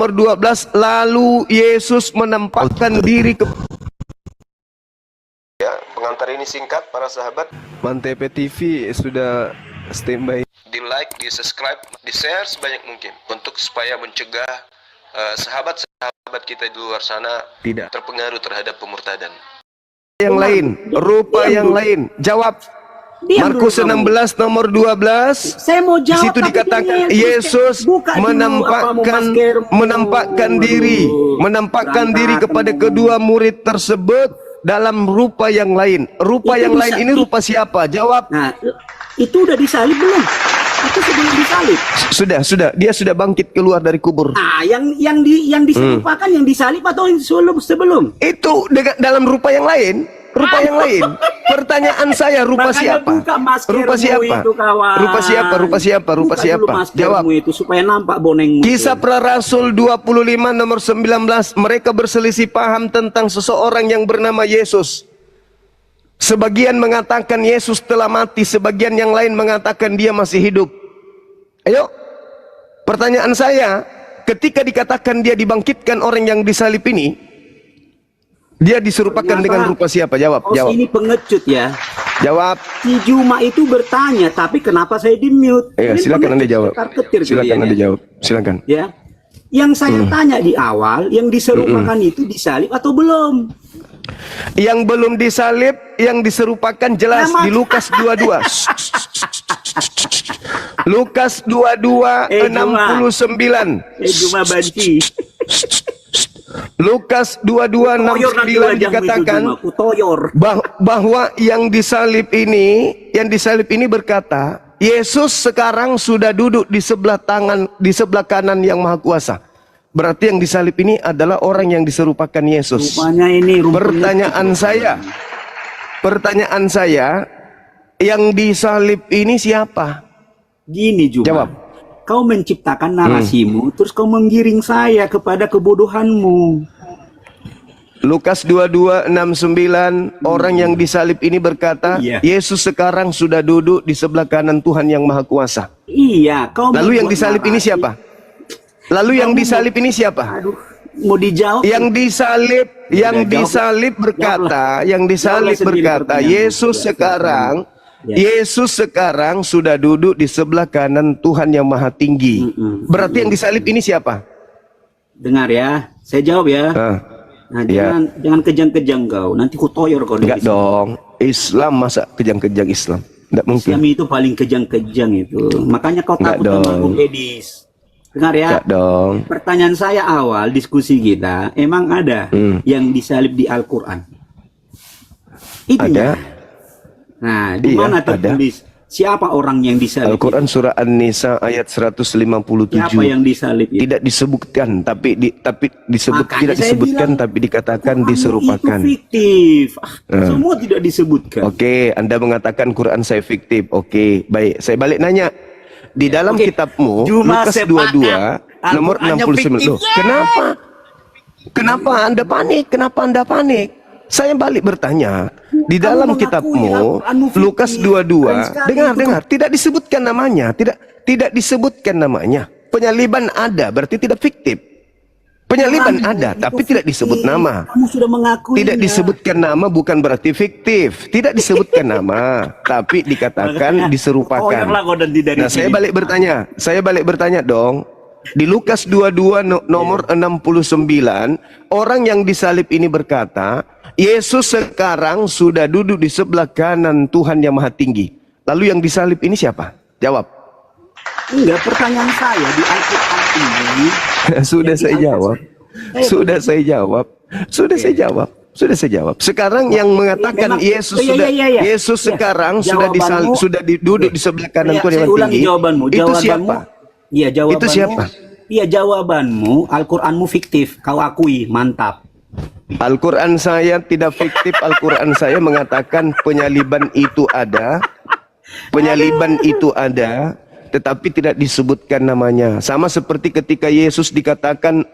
nomor 12, lalu Yesus menampakkan diri ke... Ya, pengantar ini singkat para sahabat. Mantep TV sudah standby. Di like, di subscribe, di share sebanyak mungkin untuk supaya mencegah sahabat-sahabat kita di luar sana tidak terpengaruh terhadap pemurtadan. Yang lain, rupa yang lain. Jawab. Markus 16 nomor 12. Saya mau jawab. Di situ dikatakan Yesus menampakkan diri kepada kedua murid tersebut dalam rupa yang lain. Rupa yang lain ini rupa siapa? Jawab. Nah, itu udah disalib belum? Itu sebelum disalib. Sudah. Dia sudah bangkit keluar dari kubur. Nah, yang diserupakan yang disalib atau yang sebelum? Itu dalam rupa yang lain. Rupa yang lain. Pertanyaan saya, rupa siapa? Rupa siapa? Rupa siapa? Rupa siapa? Rupa siapa? Jawab. Itu supaya nampak bonengmu. Kisah Para Rasul 25 nomor 19. Mereka berselisih paham tentang seseorang yang bernama Yesus. Sebagian mengatakan Yesus telah mati, sebagian yang lain mengatakan dia masih hidup. Ayo, pertanyaan saya, ketika dikatakan dia dibangkitkan orang yang disalib ini, dia diserupakan dengan rupa siapa? Jawab. Jawab. Ini pengecut ya. Jawab. Si Juma itu bertanya, tapi kenapa saya di mute? Ya, silakan Anda jawab. Silakan Anda jawab. Silakan. Ya. Yang saya tanya di awal, yang diserupakan itu disalib atau belum? Yang belum disalib, yang diserupakan jelas di Lukas 22. Lukas 22 69. Juma banci. Lukas 22 69 dikatakan bahwa yang disalib ini berkata, Yesus sekarang sudah duduk di sebelah kanan yang Maha Kuasa. Berarti yang disalib ini adalah orang yang diserupakan Yesus. Pertanyaan saya, yang disalib ini siapa? Gini Juma. Jawab. Kau menciptakan narasimu, terus kau menggiring saya kepada kebodohanmu. Lukas 22:69, orang yang disalib ini berkata, Yesus sekarang sudah duduk di sebelah kanan Tuhan yang Maha Kuasa. Iya, kau. Lalu yang disalib ini siapa? Aduh, mau dijawab. Yang disalib berkata, Yesus sekarang sudah duduk di sebelah kanan Tuhan yang Maha Tinggi. Berarti yang disalib ini siapa? Dengar ya, saya jawab ya. Nah, jangan kejang-kejang kau, nanti ku toyor kau. Enggak dong, Islam masa kejang-kejang Islam? Enggak mungkin. Islam itu paling kejang-kejang itu. Makanya kau takut sama Bung Edis. Dengar ya. Enggak dong. Pertanyaan saya awal diskusi kita, emang ada yang disalib di Al-Qur'an? Ada. Nah, di mana tertulis siapa orang yang disalib? Al-Quran surah An-Nisa ayat 157. Siapa yang disalib itu? Tidak disebutkan, tapi tidak disebutkan, tapi dikatakan diserupakan. Itu fiktif. Semua tidak disebutkan. Oke, Anda mengatakan Quran saya fiktif. Oke, baik. Saya balik nanya. Di dalam kitabmu Lukas 22 nomor 69. Loh, Kenapa Anda panik? Kenapa Anda panik? Saya balik bertanya, di dalam kitabmu Lukas 22, dengar, tidak disebutkan namanya, tidak disebutkan namanya. Penyaliban ada, berarti tidak fiktif. Penyaliban ada, tapi tidak disebut nama. Kamu sudah mengakui. Tidak disebutkan nama bukan berarti fiktif. Tidak disebutkan nama, tapi dikatakan diserupakan. Nah, saya balik bertanya dong. Di Lukas 22 nomor 69, orang yang disalib ini berkata, Yesus sekarang sudah duduk di sebelah kanan Tuhan yang Maha Tinggi. Lalu yang disalib ini siapa? Jawab. Enggak, pertanyaan saya di Al-Quran ini. Sudah saya jawab. Sekarang yang mengatakan Yesus sekarang sudah duduk di sebelah kanan Tuhan yang Maha Tinggi. Itu siapa? Iya, jawabanmu. Itu siapa? Iya, jawabanmu, Al-Quranmu fiktif. Kau akui, mantap. Al-Quran saya tidak fiktif. Al-Quran saya mengatakan penyaliban itu ada. Tetapi tidak disebutkan namanya. Sama seperti ketika Yesus dikatakan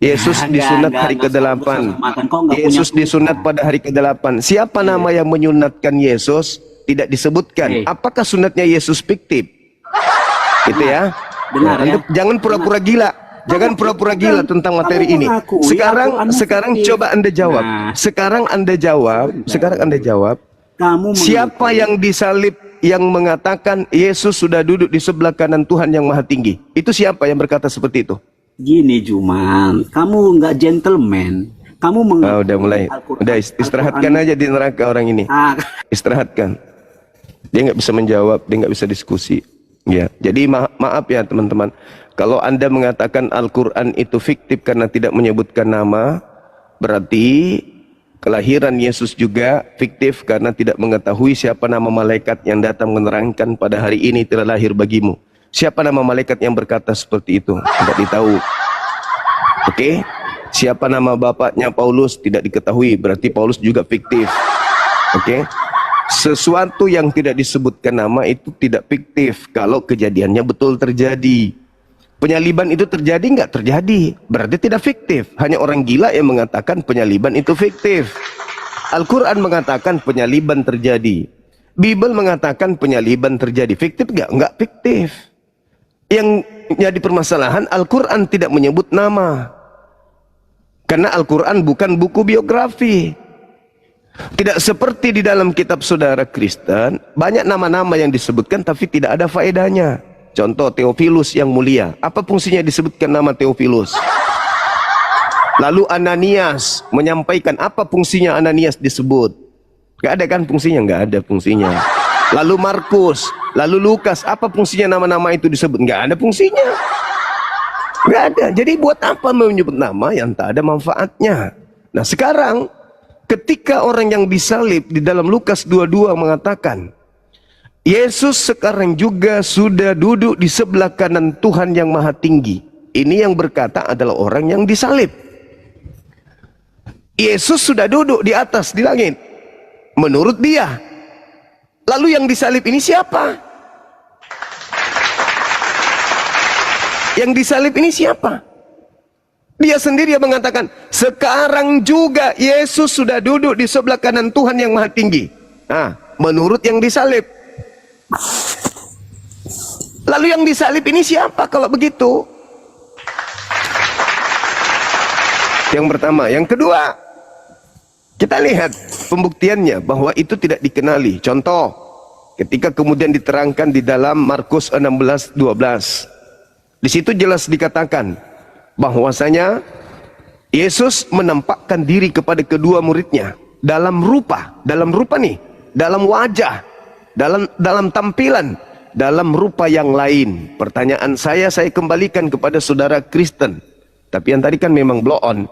Yesus disunat hari ke-8. Yesus disunat pada hari ke-8. Siapa nama yang menyunatkan Yesus? Tidak disebutkan. Apakah sunatnya Yesus fiktif? Itu ya. Dengar ya. Jangan pura-pura gila. Jangan pura-pura gila tentang materi Kamu ini. mengakui Sekarang Al-Quran coba Anda jawab. Nah. Sekarang Anda jawab. Kamu Siapa yang disalib yang mengatakan Yesus sudah duduk di sebelah kanan Tuhan yang Maha Tinggi? Itu siapa yang berkata seperti itu? Gini Juman, kamu nggak gentleman. Kamu Udah mulai. Udah istirahatkan aja di neraka orang ini. Istirahatkan. Dia nggak bisa menjawab, dia nggak bisa diskusi. Ya, jadi maaf ya teman-teman. Kalau Anda mengatakan Al-Quran itu fiktif karena tidak menyebutkan nama, berarti kelahiran Yesus juga fiktif karena tidak mengetahui siapa nama malaikat yang datang menerangkan pada hari ini telah lahir bagimu. Siapa nama malaikat yang berkata seperti itu? Tidak ditahu. Oke? Siapa nama bapaknya Paulus? Tidak diketahui. Berarti Paulus juga fiktif. Oke? Sesuatu yang tidak disebutkan nama itu tidak fiktif kalau kejadiannya betul terjadi. Penyaliban itu terjadi nggak? Terjadi. Berarti tidak fiktif. Hanya orang gila yang mengatakan penyaliban itu fiktif. Al-Quran mengatakan penyaliban terjadi. Bible mengatakan penyaliban terjadi. Fiktif nggak? Nggak fiktif. Yang jadi permasalahan, Al-Quran tidak menyebut nama. Karena Al-Quran bukan buku biografi. Tidak seperti di dalam kitab saudara Kristen, banyak nama-nama yang disebutkan tapi tidak ada faedahnya. Contoh Theophilus yang mulia. Apa fungsinya disebutkan nama Theophilus? Lalu Ananias menyampaikan, apa fungsinya Ananias disebut? Gak ada kan fungsinya? Gak ada fungsinya. Lalu Markus, lalu Lukas, apa fungsinya nama-nama itu disebut? Gak ada fungsinya. Gak ada. Jadi buat apa menyebut nama yang tak ada manfaatnya? Nah sekarang, ketika orang yang disalib di dalam Lukas 22 mengatakan, Yesus sekarang juga sudah duduk di sebelah kanan Tuhan yang Maha Tinggi. Ini yang berkata adalah orang yang disalib. Yesus sudah duduk di atas, di langit. Menurut dia. Lalu yang disalib ini siapa? Yang disalib ini siapa? Dia sendiri yang mengatakan, sekarang juga Yesus sudah duduk di sebelah kanan Tuhan yang Maha Tinggi. Nah, menurut yang disalib. Lalu yang disalib ini siapa kalau begitu? Yang pertama. Yang kedua, kita lihat pembuktiannya bahwa itu tidak dikenali. Contoh, ketika kemudian diterangkan di dalam Markus 16:12. Di situ jelas dikatakan bahwasanya Yesus menampakkan diri kepada kedua muridnya dalam rupa nih, dalam wajah, dalam tampilan, dalam rupa yang lain. Pertanyaan saya kembalikan kepada saudara Kristen. Tapi yang tadi kan memang blow on,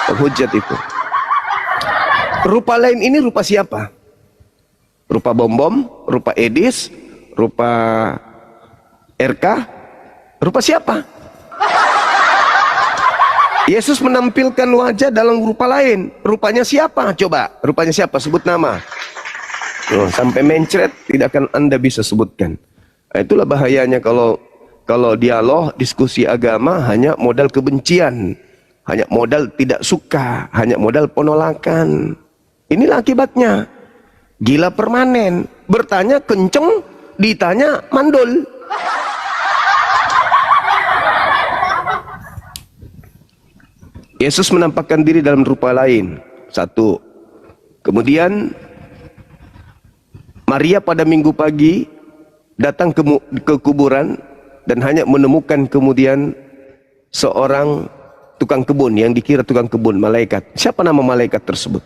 penghujat itu. Rupa lain ini rupa siapa? Rupa bom-bom, rupa Edis, rupa RK, rupa siapa? Yesus menampilkan wajah dalam rupa lain. Rupanya siapa? Coba, rupanya siapa? Sebut nama. Oh, sampai mencret tidak akan Anda bisa sebutkan. Nah, itulah bahayanya kalau dialog, diskusi agama hanya modal kebencian, hanya modal tidak suka, hanya modal penolakan. Inilah akibatnya. Gila permanen. Bertanya kenceng, ditanya mandul. Yesus menampakkan diri dalam rupa lain. Satu. Kemudian Maria pada minggu pagi datang ke kuburan dan hanya menemukan kemudian seorang tukang kebun yang dikira tukang kebun, malaikat. Siapa nama malaikat tersebut?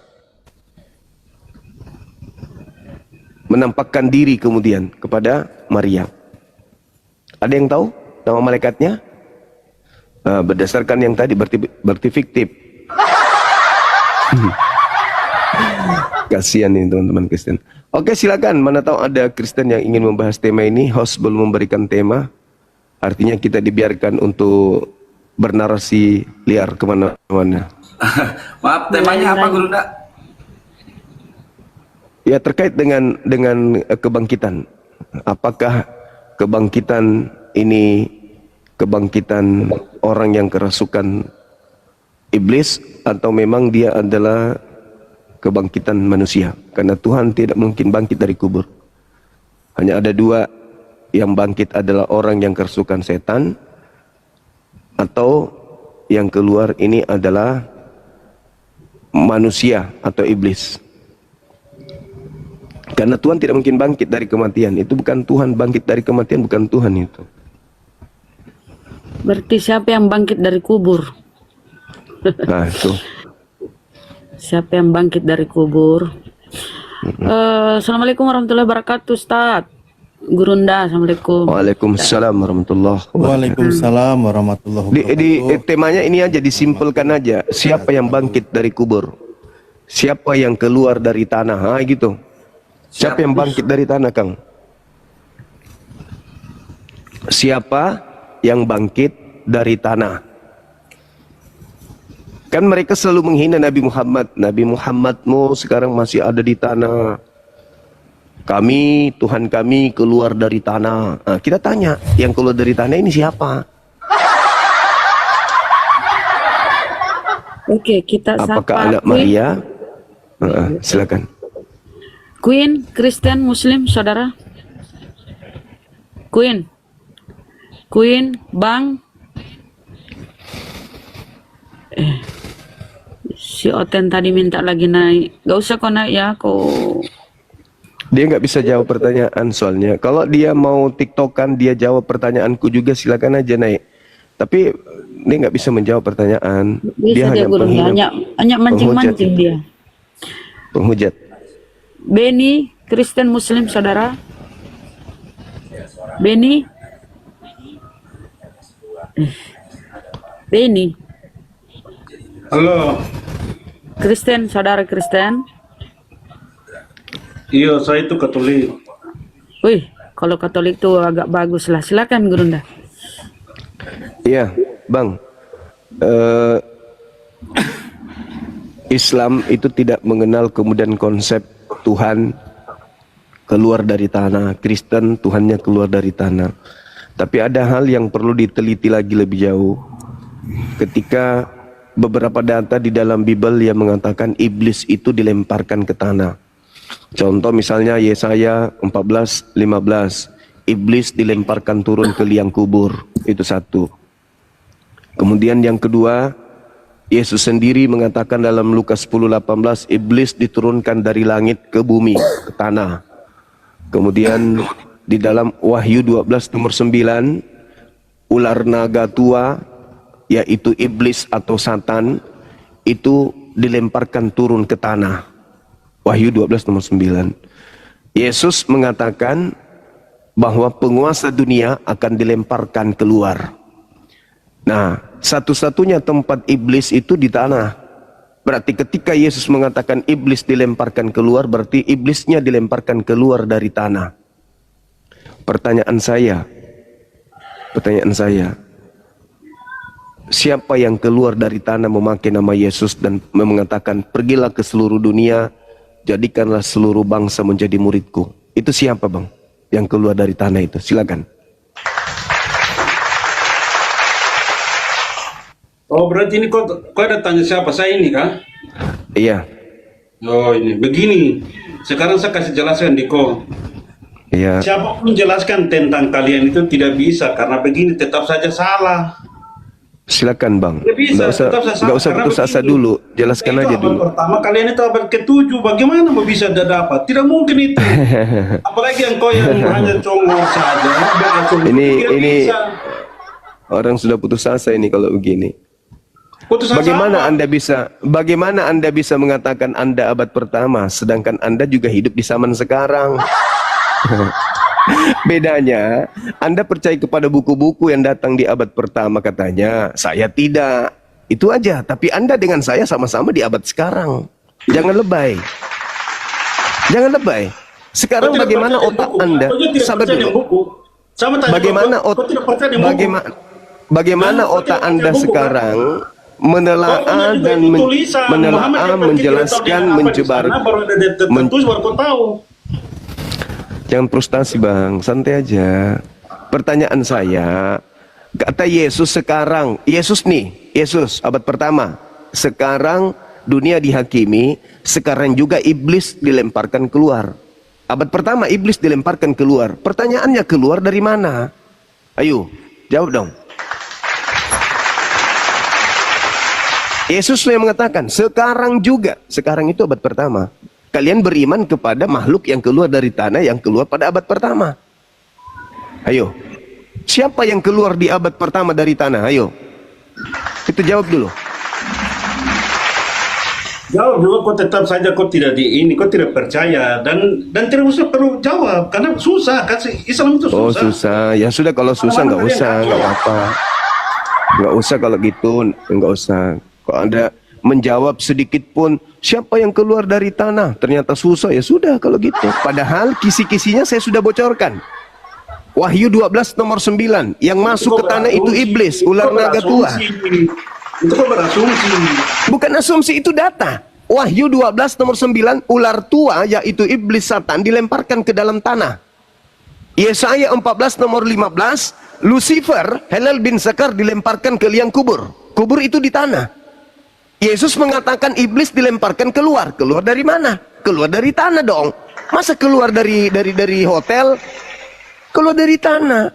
Menampakkan diri kemudian kepada Maria. Ada yang tahu nama malaikatnya? Berdasarkan yang tadi berarti fiktif. Kasihan nih teman-teman Kristen. Oke, silakan. Mana tahu ada Kristen yang ingin membahas tema ini. Host belum memberikan tema. Artinya kita dibiarkan untuk bernarasi liar kemana-mana. Maaf, temanya apa Guru Nda? Ya, terkait dengan kebangkitan. Apakah kebangkitan ini kebangkitan orang yang kerasukan iblis atau memang dia adalah kebangkitan manusia? Karena Tuhan tidak mungkin bangkit dari kubur. Hanya ada dua yang bangkit, adalah orang yang kerasukan setan atau yang keluar ini adalah manusia atau iblis. Karena Tuhan tidak mungkin bangkit dari kematian. Itu bukan Tuhan, bangkit dari kematian bukan Tuhan itu. Berarti siapa yang bangkit dari kubur? Nah itu. Siapa yang bangkit dari kubur? Assalamualaikum warahmatullahi wabarakatuh, Ustaz. Gurunda, assalamualaikum. Waalaikumsalam warahmatullahi wabarakatuh. Waalaikumsalam warahmatullahi wabarakatuh. Temanya ini aja, disimpelkan aja. Siapa yang bangkit dari kubur? Siapa yang keluar dari tanah? Gitu. Siapa yang bangkit dari tanah, Kang? Siapa yang bangkit dari tanah? Kan mereka selalu menghina Nabi Muhammad. Nabi Muhammadmu sekarang masih ada di tanah. Kami, Tuhan kami keluar dari tanah. Nah, kita tanya, yang keluar dari tanah ini siapa? Oke, kita sapa Apakah anak Queen. Maria? Silakan. Queen, Kristen, Muslim, saudara. Queen, Bang. Si Oten tadi minta lagi naik. Gak usah kau naik ya, kau. Dia nggak bisa jawab pertanyaan soalnya. Kalau dia mau tiktokan, dia jawab pertanyaanku juga, silakan aja naik. Tapi dia nggak bisa menjawab pertanyaan. Bisa dia guru, hanya mancing-mancing dia. Penghujat. Benny, Kristen, Muslim, saudara. Benny. Benny. Halo. Kristen, saudara Kristen. Iya, saya itu Katolik. Wih, kalau Katolik tuh agak bagus lah. Silakan Gurunda. Iya, Bang. Islam itu tidak mengenal kemudian konsep Tuhan keluar dari tanah. Kristen Tuhannya keluar dari tanah. Tapi ada hal yang perlu diteliti lagi lebih jauh. Ketika beberapa data di dalam Bible yang mengatakan iblis itu dilemparkan ke tanah. Contoh misalnya Yesaya 14:15, iblis dilemparkan turun ke liang kubur. Itu satu. Kemudian yang kedua, Yesus sendiri mengatakan dalam Lukas 10:18, iblis diturunkan dari langit ke bumi, ke tanah. Kemudian di dalam Wahyu 12 nomor 9, ular naga tua, yaitu iblis atau Satan, itu dilemparkan turun ke tanah. Wahyu 12 nomor 9. Yesus mengatakan bahwa penguasa dunia akan dilemparkan keluar. Nah, satu-satunya tempat iblis itu di tanah. Berarti ketika Yesus mengatakan iblis dilemparkan keluar, berarti iblisnya dilemparkan keluar dari tanah. Pertanyaan saya, siapa yang keluar dari tanah memakai nama Yesus dan mengatakan pergilah ke seluruh dunia, jadikanlah seluruh bangsa menjadi muridku? Itu siapa, Bang? Yang keluar dari tanah itu? Silakan. Oh, berarti ini kau ada tanya siapa saya ini kah? Iya. Oh, ini begini. Sekarang saya kasih jelaskan di kau. Iya. Siapapun jelaskan tentang kalian itu tidak bisa, karena begini tetap saja salah. Silakan, Bang. Tidak bisa, Nggak usah putus asa dulu. Jelaskan aja dulu. Pertama kalian itu abad ke-7, bagaimana mau bisa dapat? Tidak mungkin itu. Apalagi yang kau yang hanya congol saja. Ini orang sudah putus asa ini kalau begini. Bagaimana Anda bisa mengatakan Anda abad pertama sedangkan Anda juga hidup di zaman sekarang? Bedanya, Anda percaya kepada buku-buku yang datang di abad pertama katanya, saya tidak. Itu aja, tapi Anda dengan saya sama-sama di abad sekarang. Jangan lebay. Jangan lebay. Sekarang bagaimana otak Anda? Sabar dulu. Bagaimana otak Anda sekarang menelaah dan menjelaskan, menjebar. Jangan frustasi, Bang, santai aja. Pertanyaan saya, kata Yesus sekarang, Yesus abad pertama, sekarang dunia dihakimi, sekarang juga iblis dilemparkan keluar. Abad pertama iblis dilemparkan keluar. Pertanyaannya, keluar dari mana? Ayo, jawab dong. Yesus yang mengatakan, sekarang juga, sekarang itu abad pertama, kalian beriman kepada makhluk yang keluar dari tanah yang keluar pada abad pertama. Ayo, siapa yang keluar di abad pertama dari tanah? Ayo, itu jawab dulu. Jawab juga, kau tetap saja kau tidak kau tidak percaya dan tidak usah perlu jawab karena susah kan, Islam itu susah. Oh susah, ya sudah kalau susah nggak usah, nggak apa-apa, nggak usah kalau gitu, nggak usah. Kalau Anda menjawab sedikit pun, siapa yang keluar dari tanah? Ternyata susah, ya sudah kalau gitu. Padahal kisi-kisinya saya sudah bocorkan. Wahyu 12 nomor 9, yang masuk ke tanah itu iblis, ular naga tua. Itu kok berasumsi. Bukan asumsi, itu data. Wahyu 12 nomor 9, ular tua yaitu iblis Satan dilemparkan ke dalam tanah. Yesaya 14 nomor 15, Lucifer, Helel bin Zakar dilemparkan ke liang kubur. Kubur itu di tanah. Yesus mengatakan iblis dilemparkan keluar. Keluar dari mana? Keluar dari tanah dong. Masa keluar dari hotel? Keluar dari tanah.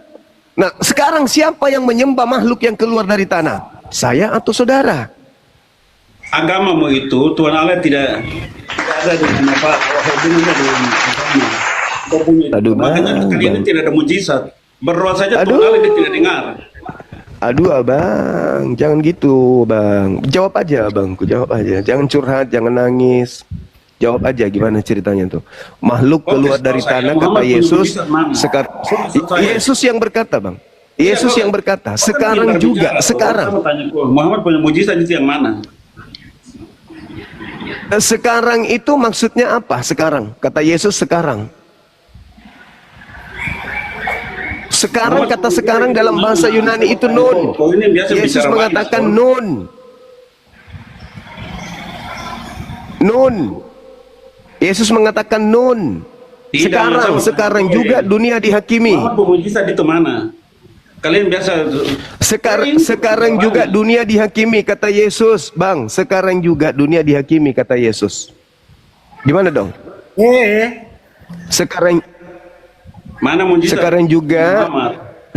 Nah, sekarang siapa yang menyembah makhluk yang keluar dari tanah? Saya atau saudara? Agamamu itu Tuhan Allah tidak ada dengan apa hubungannya dengan agama. Aduh, makanya kalian ini tidak ada mujizat. Berdoa saja Aduh. Tuhan Allah dia tidak dengar. Aduh abang, jangan gitu bang. Jawab aja abangku, jawab aja. Jangan curhat, jangan nangis. Jawab aja gimana ceritanya tuh. Makhluk keluar dari tanah, kata Yesus. Yesus yang berkata bang. Yesus yang berkata, sekarang juga, sekarang. Muhammad punya mujizat itu yang mana? Sekarang itu maksudnya apa? Sekarang, kata Yesus sekarang. Sekarang, kata sekarang dalam bahasa Yunani itu nun. Yesus mengatakan nun. Nun. Yesus mengatakan nun. Sekarang juga dunia dihakimi. Mujizat itu mana? Kalian biasa. Sekarang juga dunia dihakimi, kata Yesus. Bang, sekarang juga dunia dihakimi, kata Yesus. Gimana dong? Sekarang. Mana mujizat?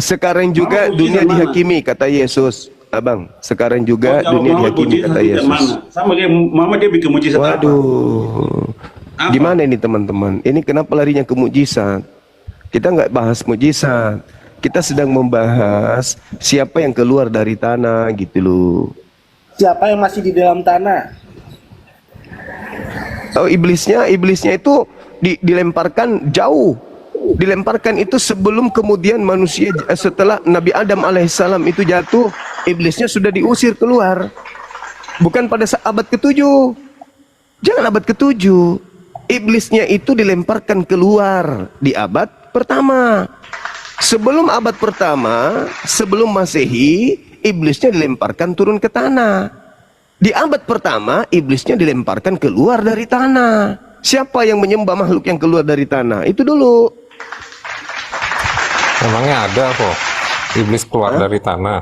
Sekarang juga dunia dihakimi, kata Yesus. Abang, sekarang juga dunia dihakimi, kata Yesus. Sama dia, Muhammad dia bikin mujizat. Waduh. Gimana ini teman-teman? Ini kenapa larinya ke mujizat? Kita nggak bahas mujizat. Kita sedang membahas siapa yang keluar dari tanah gitu loh. Siapa yang masih di dalam tanah? Oh, iblisnya itu dilemparkan jauh. Dilemparkan itu sebelum kemudian manusia, setelah Nabi Adam alaihissalam itu jatuh, iblisnya sudah diusir keluar. Bukan pada abad ke-7. Jangan abad ke-7. Iblisnya itu dilemparkan keluar di abad pertama. Sebelum abad pertama, sebelum Masehi, iblisnya dilemparkan turun ke tanah. Di abad pertama, iblisnya dilemparkan keluar dari tanah. Siapa yang menyembah makhluk yang keluar dari tanah? Itu dulu. Memangnya ada kok iblis keluar dari tanah.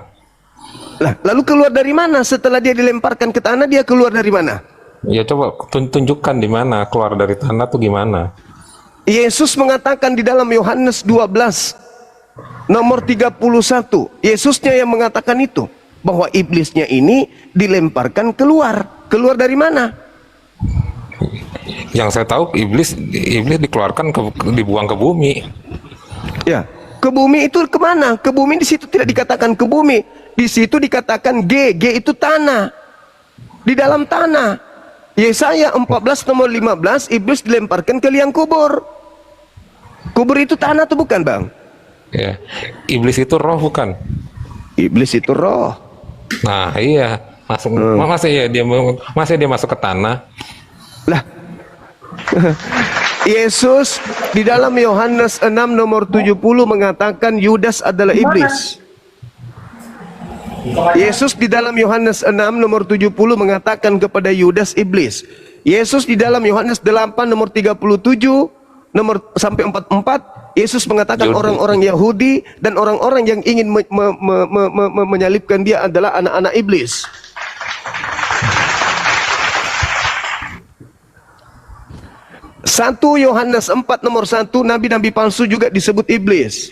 Lah, lalu keluar dari mana? Setelah dia dilemparkan ke tanah, dia keluar dari mana? Ya coba tunjukkan di mana keluar dari tanah tuh gimana? Yesus mengatakan di dalam Yohanes 12 nomor 31. Yesusnya yang mengatakan itu, bahwa iblisnya ini dilemparkan keluar. Keluar dari mana? Yang saya tahu iblis dikeluarkan dibuang ke bumi. Ya, ke bumi itu kemana? Ke bumi di situ tidak dikatakan ke bumi. Di situ dikatakan G itu tanah. Di dalam tanah. Yesaya 14 nomor 15, iblis dilemparkan ke liang kubur. Kubur itu tanah tuh bukan bang? Ya, iblis itu roh bukan? Iblis itu roh. Nah iya, masih dia masuk ke tanah. Lah, Yesus di dalam Yohanes 6 nomor 70 mengatakan Yudas adalah iblis. Yesus di dalam Yohanes 6 nomor 70 mengatakan kepada Yudas iblis. Yesus di dalam Yohanes 8 nomor 37 nomor sampai 44, Yesus mengatakan orang-orang Yahudi dan orang-orang yang ingin menyalibkan dia adalah anak-anak iblis. Satu Yohanes 4 nomor 1, nabi-nabi palsu juga disebut iblis.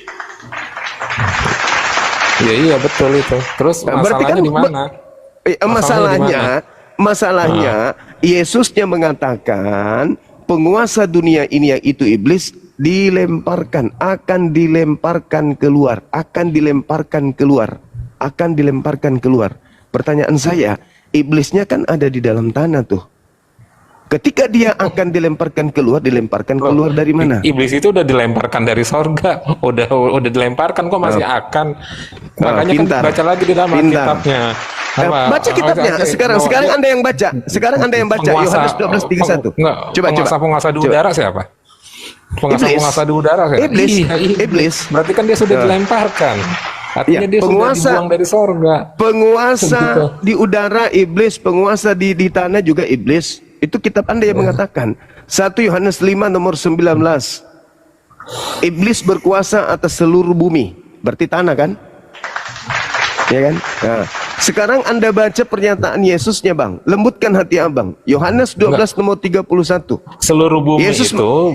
Iya betul itu. Terus masalahnya di mana? Masalahnya masalahnya Yesusnya mengatakan penguasa dunia ini yaitu iblis dilemparkan, akan dilemparkan keluar, akan dilemparkan keluar, akan dilemparkan keluar. Pertanyaan saya, iblisnya kan ada di dalam tanah tuh. Ketika dia akan dilemparkan keluar dari mana? Iblis itu udah dilemparkan dari sorga, udah dilemparkan kok masih akan. Makanya pintar. kan baca lagi di dalam kitabnya. Baca kitabnya. Sekarang Anda yang baca. Sekarang Anda yang baca. Yohanes 12:31. Coba. Penguasa di udara siapa? Penguasa di udara siapa? Iblis. Berarti kan dia sudah dilemparkan. Artinya dia sudah dibuang dari sorga. Penguasa di udara iblis, penguasa di tanah juga iblis. Itu kitab Anda yang mengatakan. 1 Yohanes 5 nomor 19. Iblis berkuasa atas seluruh bumi. Berarti tanah kan? Ya kan? Nah, sekarang Anda baca pernyataan Yesusnya, Bang. Lembutkan hati Abang. Yohanes 12 nomor 31. Seluruh bumi Yesus itu,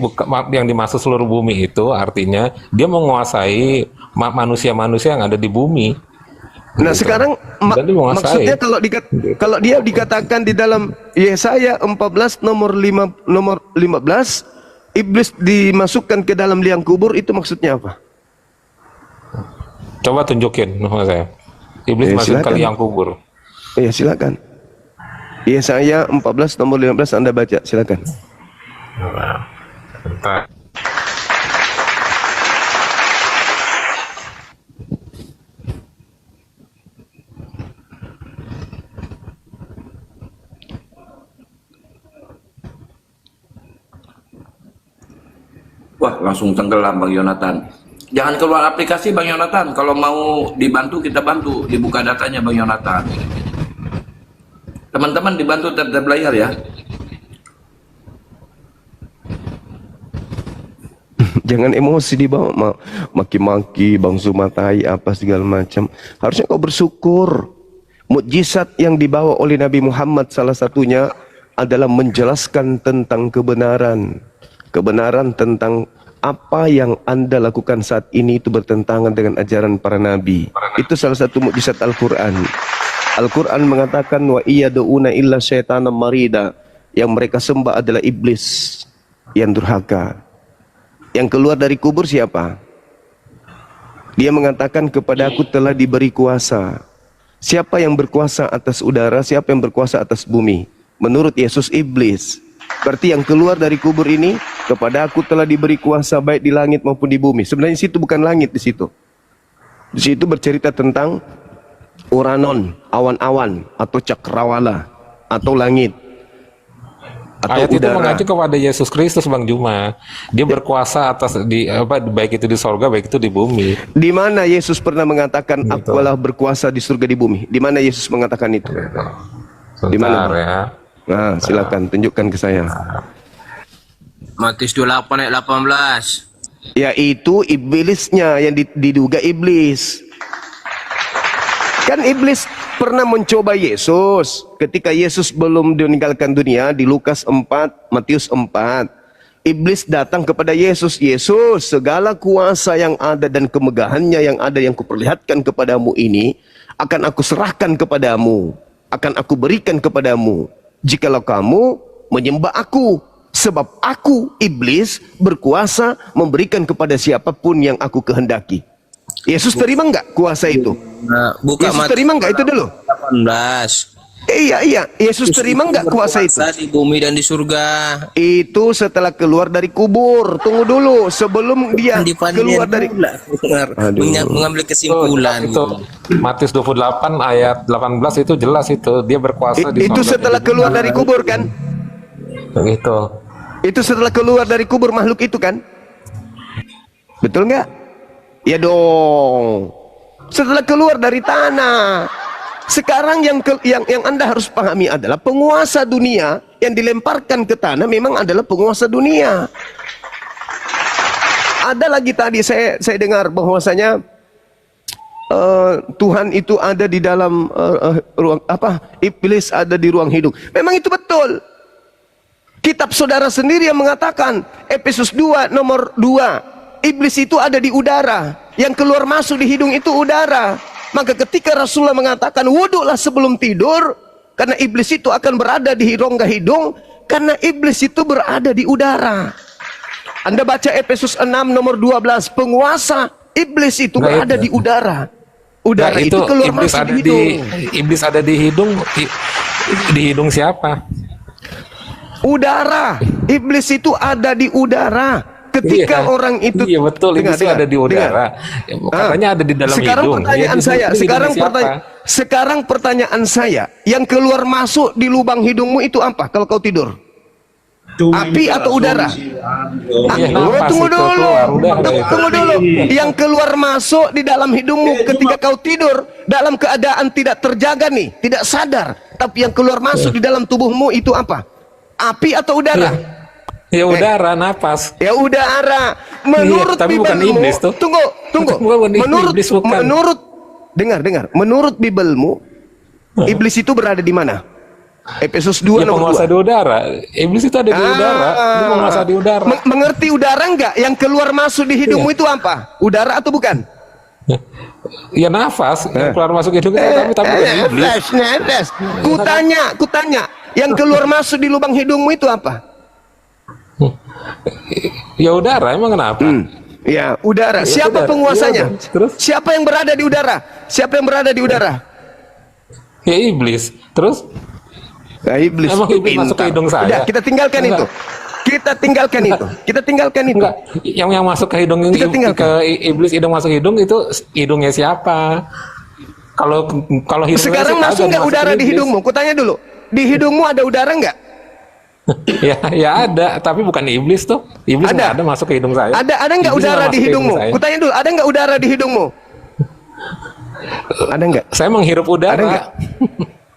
yang dimaksud seluruh bumi itu artinya dia menguasai manusia-manusia yang ada di bumi. Nah sekarang maksudnya kalau dia dikatakan di dalam Yesaya 14 nomor 15 iblis dimasukkan ke dalam liang kubur, itu maksudnya apa? Coba tunjukin nama saya. Iblis masuk ke liang kubur. Iya silakan. Yesaya 14 nomor 15 Anda baca, silakan. Bentar. Wah, langsung tenggelam Bang Yonatan. Jangan keluar aplikasi Bang Yonatan. Kalau mau dibantu, kita bantu. Dibuka datanya Bang Yonatan. Teman-teman dibantu terhadap layar ya. Jangan emosi dibawa, maki-maki, Bang Sumatai, apa segala macam. Harusnya kau bersyukur. Mukjizat yang dibawa oleh Nabi Muhammad salah satunya adalah menjelaskan tentang kebenaran. Kebenaran tentang apa yang Anda lakukan saat ini itu bertentangan dengan ajaran para nabi. Itu salah satu mukjizat Al-Quran. Al-Quran mengatakan wa iyad'una illa syaitanan marida. Yang mereka sembah adalah iblis yang durhaka. Yang keluar dari kubur siapa? Dia mengatakan kepada aku telah diberi kuasa. Siapa yang berkuasa atas udara? Siapa yang berkuasa atas bumi? Menurut Yesus, iblis. Berarti yang keluar dari kubur ini, kepada aku telah diberi kuasa baik di langit maupun di bumi. Sebenarnya situ bukan langit di situ. Di situ bercerita tentang Uranon, awan-awan atau cakrawala atau langit. Atau ayat udara. itu mengacu kepada Yesus Kristus, Bang Juma. Dia berkuasa atas baik itu di sorga, baik itu di bumi. Di mana Yesus pernah mengatakan akulah berkuasa di surga di bumi? Di mana Yesus mengatakan itu? Di mana? Ya. Nah, silakan tunjukkan ke saya. Matius 28 ayat 18. Yaitu iblisnya yang diduga iblis. Kan iblis pernah mencoba Yesus ketika Yesus belum meninggalkan dunia di Lukas 4, Matius 4. Iblis datang kepada Yesus, Yesus, segala kuasa yang ada dan kemegahannya yang ada yang kuperlihatkan kepadamu ini akan aku serahkan kepadamu, akan aku berikan kepadamu jikalau kamu menyembah aku, sebab aku iblis berkuasa memberikan kepada siapapun yang aku kehendaki. Yesus terima enggak kuasa itu? Buka Yesus terima enggak itu dulu? 18. Iya. Yesus terima enggak kuasa itu? Di bumi dan di surga. Itu setelah keluar dari kubur. Tunggu dulu, sebelum dia keluar dari mengambil kesimpulan. Itu Matius 28 ayat 18 itu jelas itu dia berkuasa di itu sorga. setelah keluar dari kubur kan? Begitu. Itu setelah keluar dari kubur makhluk itu kan? Betul enggak? Ya dong. Setelah keluar dari tanah. Sekarang yang Anda harus pahami adalah penguasa dunia yang dilemparkan ke tanah memang adalah penguasa dunia. Ada lagi tadi saya dengar bahwasanya Tuhan itu ada di dalam ruang iblis ada di ruang hidung. Memang itu betul. Kitab saudara sendiri yang mengatakan Efesus 2 nomor 2. Iblis itu ada di udara. Yang keluar masuk di hidung itu udara. Maka ketika Rasulullah mengatakan wuduklah sebelum tidur, Karena iblis itu akan berada di rongga hidung, karena iblis itu berada di udara. Anda baca Efesus 6 nomor 12, penguasa iblis itu berada di udara. Udara itu keluar iblis masuk ada di hidung. Iblis ada di hidung, di hidung siapa? Udara. Iblis itu ada di udara. Ketika orang itu, iya betul, iblis itu ada di udara. Katanya ada di dalam sekarang hidung. Pertanyaan saya, sekarang pertanyaan saya, yang keluar masuk di lubang hidungmu itu apa kalau kau tidur? Api atau udara? Tunggu dulu. Yang keluar masuk di dalam hidungmu ketika kau tidur dalam keadaan tidak terjaga nih, tidak sadar, tapi yang keluar masuk di dalam tubuhmu itu apa? Api atau udara? Ya udara, napas. Ya udara. Menurut tapi bukan iblis tuh. Tunggu. Menurut Bibelmu, iblis itu berada di mana? Efesus 2 ya, nomor 2. Penguasa di udara. Iblis itu ada di udara. Dia penguasa di udara. Mengerti udara enggak? Yang keluar masuk di hidungmu itu apa? Udara atau bukan? Ya nafas, yang keluar masuk hidung tapi bukan iblis. Kutanya, yang keluar masuk di lubang hidungmu itu apa? Ya udara, emang kenapa? Ya udara. Siapa penguasanya? Siapa yang berada di udara? Siapa yang berada di udara? Ya iblis. Terus? Ya, iblis. Emang iblis masuk ke hidung saya? Udah, kita tinggalkan itu. Kita tinggalkan itu. Enggak. Yang masuk ke hidung ke iblis, hidung masuk hidung itu hidungnya siapa? Kalau hidungnya sekarang masuk nggak udara di hidungmu? Kutanya dulu. Di hidungmu ada udara nggak? ya ada, tapi bukan iblis tuh. Iblis nggak ada masuk ke hidung saya. Ada nggak udara di hidungmu? Kutanya dulu, ada nggak udara di hidungmu? Ada nggak? Saya menghirup udara. Ada nggak?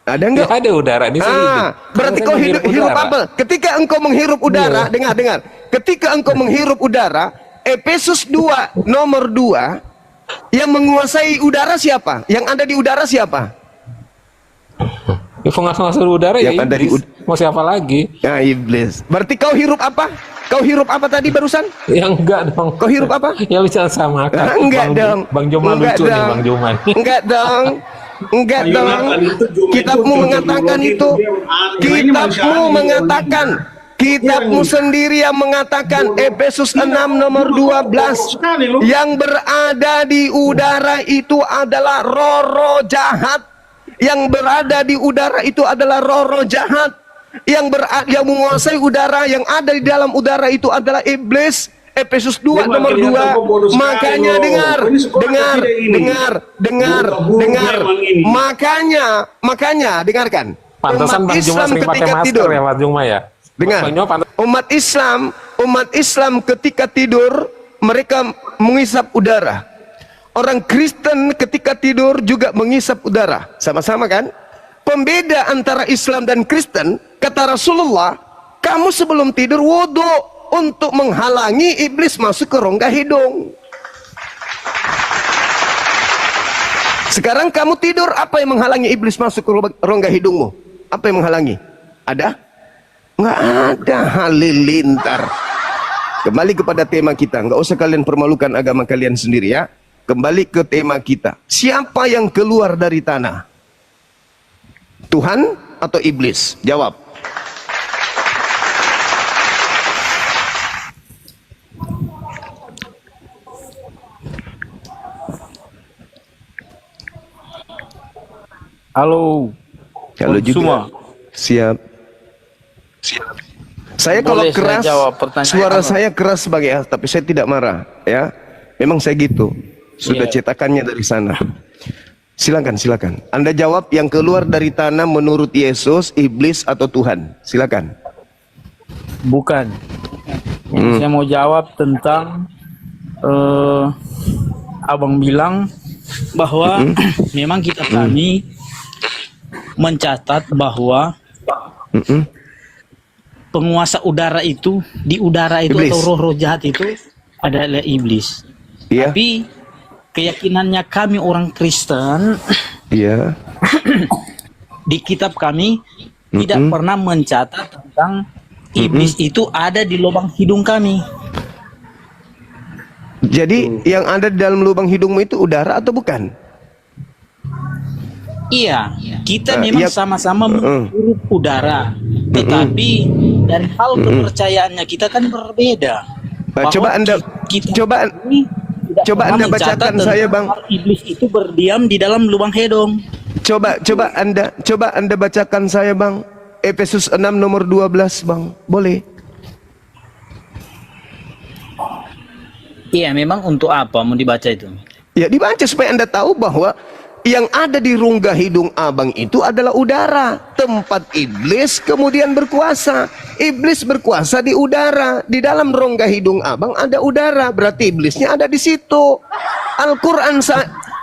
Ada nggak? Ya, ada udara di sini. Berarti kau hirup apa? Ketika engkau menghirup udara, dengar. Ketika engkau menghirup udara, Efesus 2 nomor 2, yang menguasai udara siapa? Yang ada di udara siapa? Penguasa udara yang ya ada iblis. Mau siapa lagi? Ya iblis. Berarti kau hirup apa? Kau hirup apa tadi barusan? Ya enggak dong. Kau hirup apa? Ya bisa sama kan. Enggak dong. Bang Joman lucu nih Bang Joman. Enggak dong. Kitabmu mengatakan itu. Kitabmu mengatakan. Kitabmu sendiri yang mengatakan, Efesus 6 nomor 12, yang berada di udara itu adalah roh-roh jahat. Yang berada di udara itu adalah roh-roh jahat. Yang menguasai udara, yang ada di dalam udara itu adalah iblis. Efesus 2 nomor 2. Makanya dengar. Makanya dengarkan. Pantesan Bang Juma sering pakai masker ya, Bang Juma ya. Dengar. Umat Islam ketika tidur mereka mengisap udara. Orang Kristen ketika tidur juga mengisap udara. Sama-sama kan? Pembeda antara Islam dan Kristen, kata Rasulullah, kamu sebelum tidur wudu untuk menghalangi iblis masuk ke rongga hidung. Sekarang kamu tidur, apa yang menghalangi iblis masuk ke rongga hidungmu? Apa yang menghalangi? Ada? Nggak ada. Halilintar. Kembali kepada tema kita. Nggak usah kalian permalukan agama kalian sendiri ya. Kembali ke tema kita. Siapa yang keluar dari tanah? Tuhan atau iblis? Jawab. Halo. Halo juga. Semua. Siap. Saya kalau keras, suara saya keras sebagai tapi saya tidak marah ya. Memang saya gitu. Sudah cetakannya dari sana. Silakan. Anda jawab yang keluar dari tanah menurut Yesus, iblis atau Tuhan. Silakan. Bukan. Saya mau jawab tentang abang bilang bahwa memang kami mencatat bahwa penguasa udara itu di udara itu iblis. Atau roh-roh jahat itu adalah iblis. Iya. Tapi keyakinannya kami orang Kristen, iya, di kitab kami tidak pernah mencatat tentang iblis itu ada di lubang hidung kami. Jadi yang ada di dalam lubang hidungmu itu udara atau bukan? Iya, kita memang sama-sama menghirup udara, tetapi dari hal kepercayaannya kita kan berbeda. Coba Anda Anda bacakan saya, Bang. Iblis itu berdiam di dalam lubang hidung. Coba Anda bacakan saya, Bang. Efesus 6 nomor 12, Bang. Boleh? Iya, memang untuk apa mau dibaca itu? Ya, dibaca supaya Anda tahu bahwa yang ada di rongga hidung abang itu adalah udara, tempat iblis kemudian berkuasa. Iblis berkuasa di udara. Di dalam rongga hidung abang ada udara, berarti iblisnya ada di situ.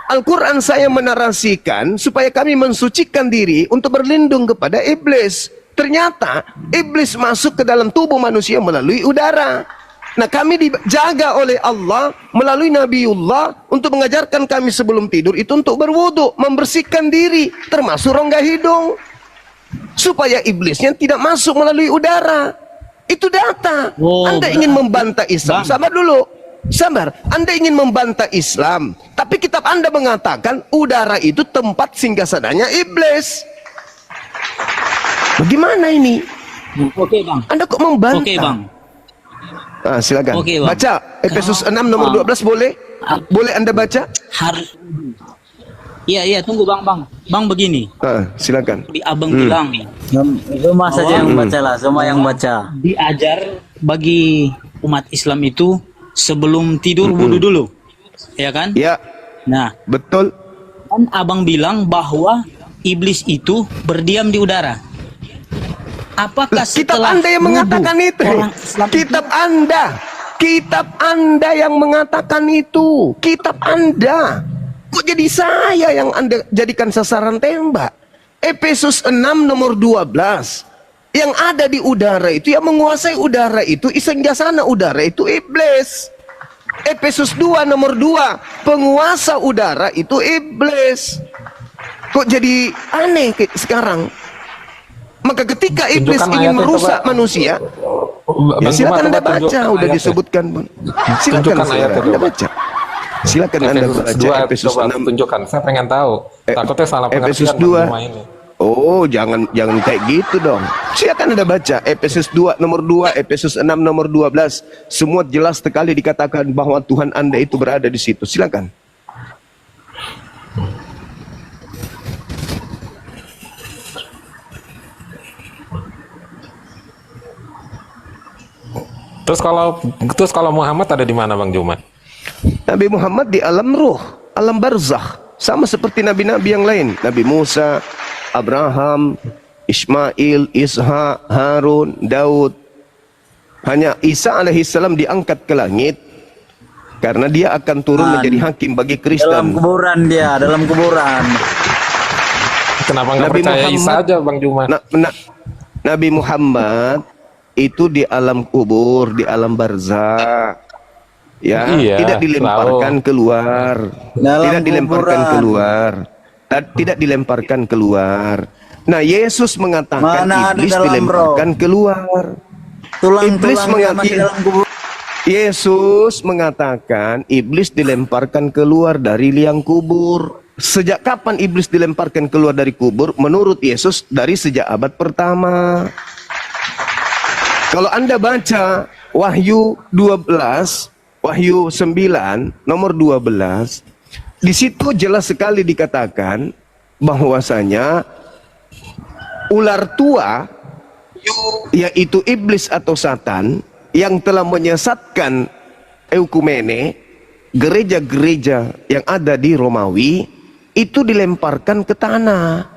Al-Quran saya menarasikan supaya kami mensucikan diri untuk berlindung kepada iblis. Ternyata iblis masuk ke dalam tubuh manusia melalui udara. Nah, kami dijaga oleh Allah melalui Nabiullah untuk mengajarkan kami sebelum tidur itu untuk berwudu, membersihkan diri, termasuk rongga hidung, supaya iblisnya tidak masuk melalui udara. Itu data. Anda ingin membantah Islam? Sabar dulu. Sabar. Anda ingin membantah Islam, tapi kitab Anda mengatakan udara itu tempat singgasananya iblis. Bagaimana ini? Oke, Bang. Anda kok membantah? Oke, Bang. Silakan. Oke, Bang. Baca Efesus 6 nomor 12 boleh? Boleh Anda baca? Harus. Iya, tunggu Bang. Bang begini. Silakan. Abang bilang nih. Semua saja yang baca lah, semua yang baca. Diajar bagi umat Islam itu sebelum tidur wudu dulu. Ya kan? Ya. Nah, betul. Kan Abang bilang bahwa iblis itu berdiam di udara. Apakah kitab Anda yang mengatakan itu? Kitab Anda yang mengatakan itu. Kitab Anda. Kok jadi saya yang Anda jadikan sasaran tembak? Efesus 6 nomor 12. Yang ada di udara itu, yang menguasai udara itu, isenjasana udara itu iblis. Efesus 2 nomor 2. Penguasa udara itu iblis. Kok jadi aneh sekarang? Maka ketika iblis ingin merusak manusia, ya silakan Anda baca, udah disebutkan, Bang. Silakan Anda baca. Silakan Anda baca Efesus 6. Tunjukkan, saya pengen tahu. Takutnya salah Efesus 2. Oh, jangan kayak gitu dong. Silakan Anda baca Efesus 2 nomor 2, Efesus 6 nomor 12. Semua jelas sekali dikatakan bahwa Tuhan Anda itu berada di situ. Silakan. Terus kalau Muhammad ada di mana, Bang Juma? Nabi Muhammad di alam ruh, alam barzakh, sama seperti nabi-nabi yang lain. Nabi Musa, Abraham, Ismail, Ishak, Harun, Daud. Hanya Isa alaihissalam diangkat ke langit karena dia akan turun menjadi hakim bagi Kristen. Dalam kuburan dia, dalam kuburan. Kenapa nggak percaya Isa aja, Bang Juma? Nabi Muhammad itu di alam kubur, di alam barzakh, ya, tidak dilemparkan keluar, tidak dilemparkan keluar. Nah, Yesus mengatakan iblis dilemparkan keluar. Yesus mengatakan iblis dilemparkan keluar dari liang kubur. Sejak kapan iblis dilemparkan keluar dari kubur? Menurut Yesus dari sejak abad pertama. Kalau Anda baca Wahyu 12, Wahyu 9 nomor 12, di situ jelas sekali dikatakan bahwasanya ular tua, yaitu iblis atau Satan, yang telah menyesatkan eukumene, gereja-gereja yang ada di Romawi, itu dilemparkan ke tanah.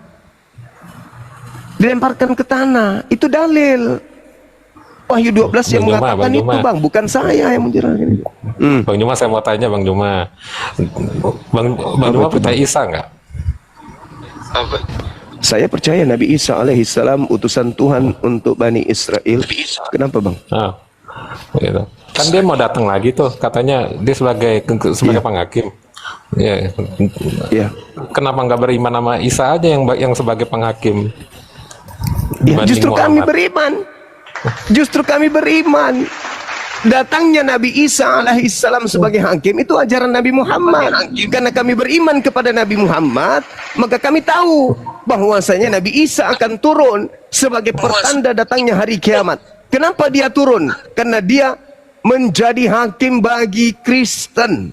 Dilemparkan ke tanah, itu dalil. Wahyu 12 yang mengatakan itu, Bang, bukan saya yang menjelaskan. Bang Juma, saya mau tanya, Bang Juma. Bang Juma percaya Isa nggak? Saya percaya Nabi Isa alaihissalam utusan Tuhan untuk Bani Israel. Kenapa, Bang? Gitu. Kan dia mau datang lagi tuh, katanya dia sebagai penghakim. Ya. Kenapa nggak beriman sama Isa aja yang sebagai penghakim? Ya, justru kami beriman. Justru kami beriman. Datangnya Nabi Isa alaihissalam sebagai hakim itu ajaran Nabi Muhammad. Karena kami beriman kepada Nabi Muhammad, maka kami tahu bahwasanya Nabi Isa akan turun sebagai pertanda datangnya hari kiamat. Kenapa dia turun? Karena dia menjadi hakim bagi Kristen.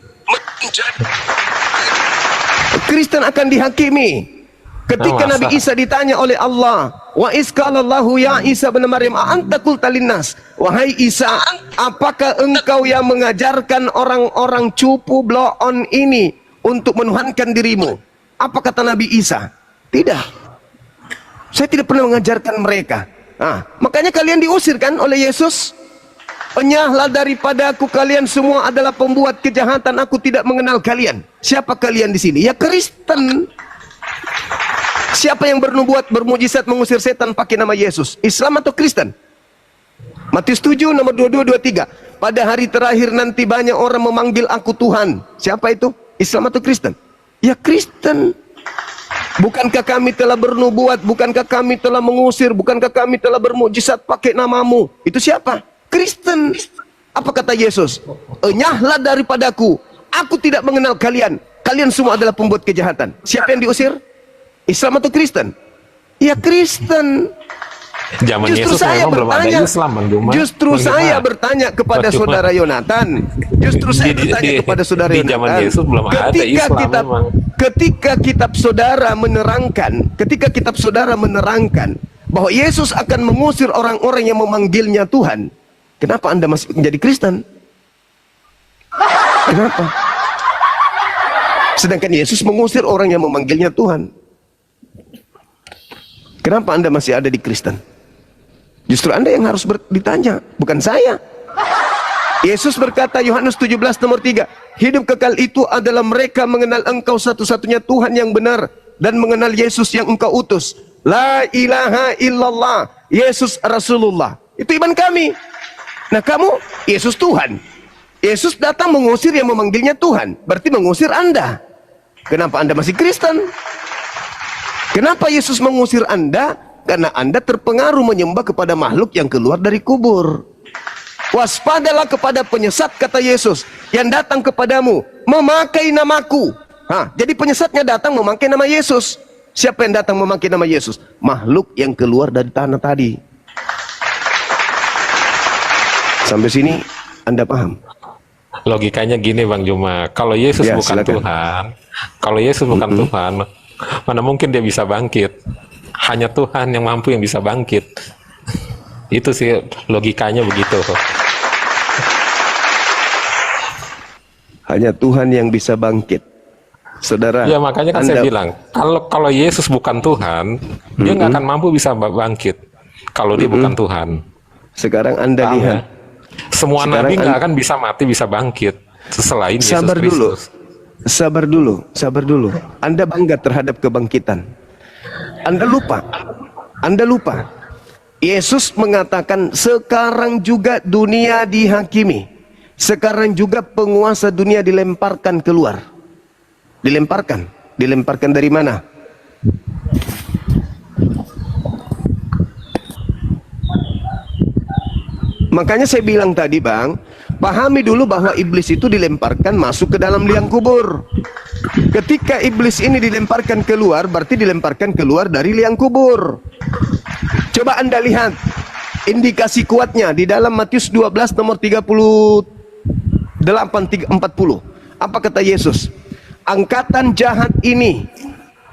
Kristen akan dihakimi. Ketika Nabi Isa ditanya oleh Allah, wa isqalallahu ya Isa bin Maryam anta qulta linnas, wahai Isa, apakah engkau yang mengajarkan orang-orang cupu blow on ini untuk menuhankan dirimu? Apa kata Nabi Isa? Tidak, saya tidak pernah mengajarkan mereka. Makanya kalian diusir kan oleh Yesus. Enyahlah daripadaku, kalian semua adalah pembuat kejahatan, aku tidak mengenal kalian. Siapa kalian di sini? Ya Kristen. Siapa yang bernubuat, bermujizat, mengusir setan pakai nama Yesus? Islam atau Kristen? Matius 7 nomor 22, 23. Pada hari terakhir nanti banyak orang memanggil aku Tuhan. Siapa itu? Islam atau Kristen? Ya Kristen. Bukankah kami telah bernubuat? Bukankah kami telah mengusir? Bukankah kami telah bermujizat pakai namamu? Itu siapa? Kristen. Apa kata Yesus? Enyahlah daripadaku, aku tidak mengenal kalian. Kalian semua adalah pembuat kejahatan. Siapa yang diusir? Islam atau Kristen? Ya Kristen. Zaman Yesus memang belum ada Islam, Bang Juma. Justru saya bertanya kepada saudara Yonatan. Justru saya bertanya kepada saudara Yonatan. Di zaman Yesus belum ada Islam memang. Ketika kitab saudara menerangkan bahwa Yesus akan mengusir orang-orang yang memanggilnya Tuhan, kenapa Anda masih menjadi Kristen? Kenapa? Sedangkan Yesus mengusir orang yang memanggilnya Tuhan. Kenapa Anda masih ada di Kristen? Justru Anda yang harus ditanya, bukan saya. Yesus berkata, Yohanes 17 nomor 3, hidup kekal itu adalah mereka mengenal engkau satu-satunya Tuhan yang benar dan mengenal Yesus yang engkau utus. La ilaha illallah, Yesus Rasulullah. Itu iman kami. Nah kamu, Yesus Tuhan. Yesus datang mengusir yang memanggilnya Tuhan, berarti mengusir Anda. Kenapa Anda masih Kristen? Kenapa Yesus mengusir Anda? Karena Anda terpengaruh menyembah kepada makhluk yang keluar dari kubur. Waspadalah kepada penyesat, kata Yesus, yang datang kepadamu memakai namaku. Jadi penyesatnya datang memakai nama Yesus. Siapa yang datang memakai nama Yesus? Makhluk yang keluar dari tanah tadi. Sampai sini Anda paham? Logikanya gini Bang Juma, kalau Yesus bukan Tuhan, Tuhan, mana mungkin dia bisa bangkit? Hanya Tuhan yang mampu yang bisa bangkit. Itu sih logikanya begitu. Hanya Tuhan yang bisa bangkit. Saudara, ya makanya kan saya bilang, kalau Yesus bukan Tuhan, dia nggak akan mampu bisa bangkit. Kalau dia bukan Tuhan. Sekarang Anda lihat, semua nabi nggak akan bisa mati, bisa bangkit selain Yesus Kristus. Sabar dulu. Anda bangga terhadap kebangkitan. Anda lupa. Yesus mengatakan sekarang juga dunia dihakimi. Sekarang juga penguasa dunia dilemparkan keluar. Dilemparkan dari mana? Makanya saya bilang tadi Bang, pahami dulu bahwa iblis itu dilemparkan masuk ke dalam liang kubur. Ketika iblis ini dilemparkan keluar, berarti dilemparkan keluar dari liang kubur. Coba Anda lihat indikasi kuatnya di dalam Matius 12 nomor 38-40. Apa kata Yesus? Angkatan jahat ini,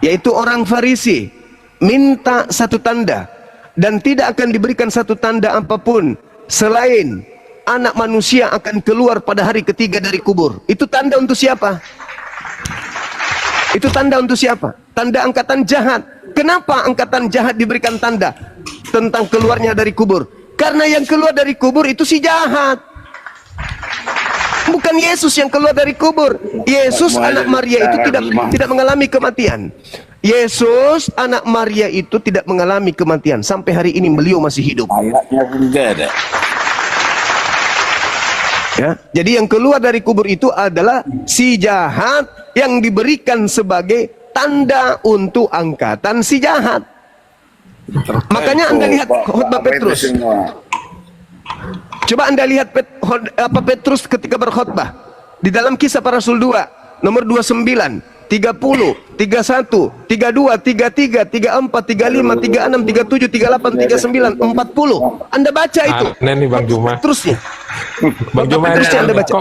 yaitu orang Farisi, minta satu tanda, dan tidak akan diberikan satu tanda apapun selain anak manusia akan keluar pada hari ketiga dari kubur. Itu tanda untuk siapa? Tanda angkatan jahat. Kenapa angkatan jahat diberikan tanda tentang keluarnya dari kubur? Karena yang keluar dari kubur itu si jahat. Bukan Yesus yang keluar dari kubur. Yesus anak Maria itu tidak mengalami kematian. Yesus anak Maria itu tidak mengalami kematian. Sampai hari ini beliau masih hidup. Ya, jadi yang keluar dari kubur itu adalah si jahat yang diberikan sebagai tanda untuk angkatan si jahat. Makanya Anda lihat khotbah Petrus. Coba Anda lihat Petrus ketika berkhutbah di dalam Kisah Para Rasul 2 nomor 29, 30, 31, 32, 33, 34, 35, 36, 37, 38, 39, 40. Anda baca itu. Aneh nih Bang Juma. Terusnya. Bang Juma, Anda baca.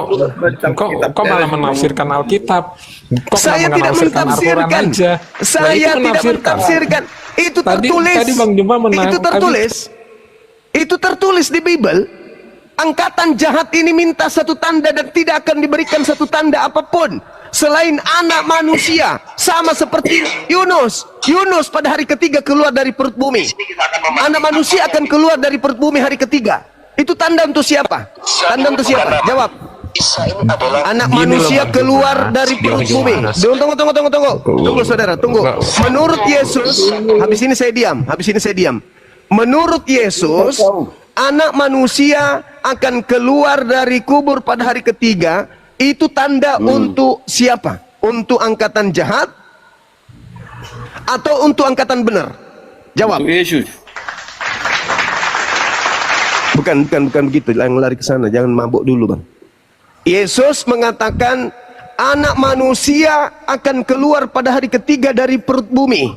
Kok malah menafsirkan Alkitab? Kok Saya tidak mentafsirkan. Saya tidak mentafsirkan. Itu tertulis. Tadi Bang Juma itu tertulis. Itu tertulis di Bible. Angkatan jahat ini minta satu tanda dan tidak akan diberikan satu tanda apapun selain anak manusia, sama seperti Yunus. Yunus pada hari ketiga keluar dari perut bumi. Anak manusia akan keluar dari perut bumi hari ketiga. Itu tanda untuk siapa? Tanda untuk siapa? Jawab. Anak manusia keluar dari perut bumi. Tunggu saudara, tunggu. Menurut Yesus, habis ini saya diam. Menurut Yesus, anak manusia akan keluar dari kubur pada hari ketiga. Itu tanda untuk siapa? Untuk angkatan jahat atau untuk angkatan benar? Jawab. Untuk Yesus. Bukan begitu. Yang lari ke sana, jangan mabuk dulu, Bang. Yesus mengatakan anak manusia akan keluar pada hari ketiga dari perut bumi.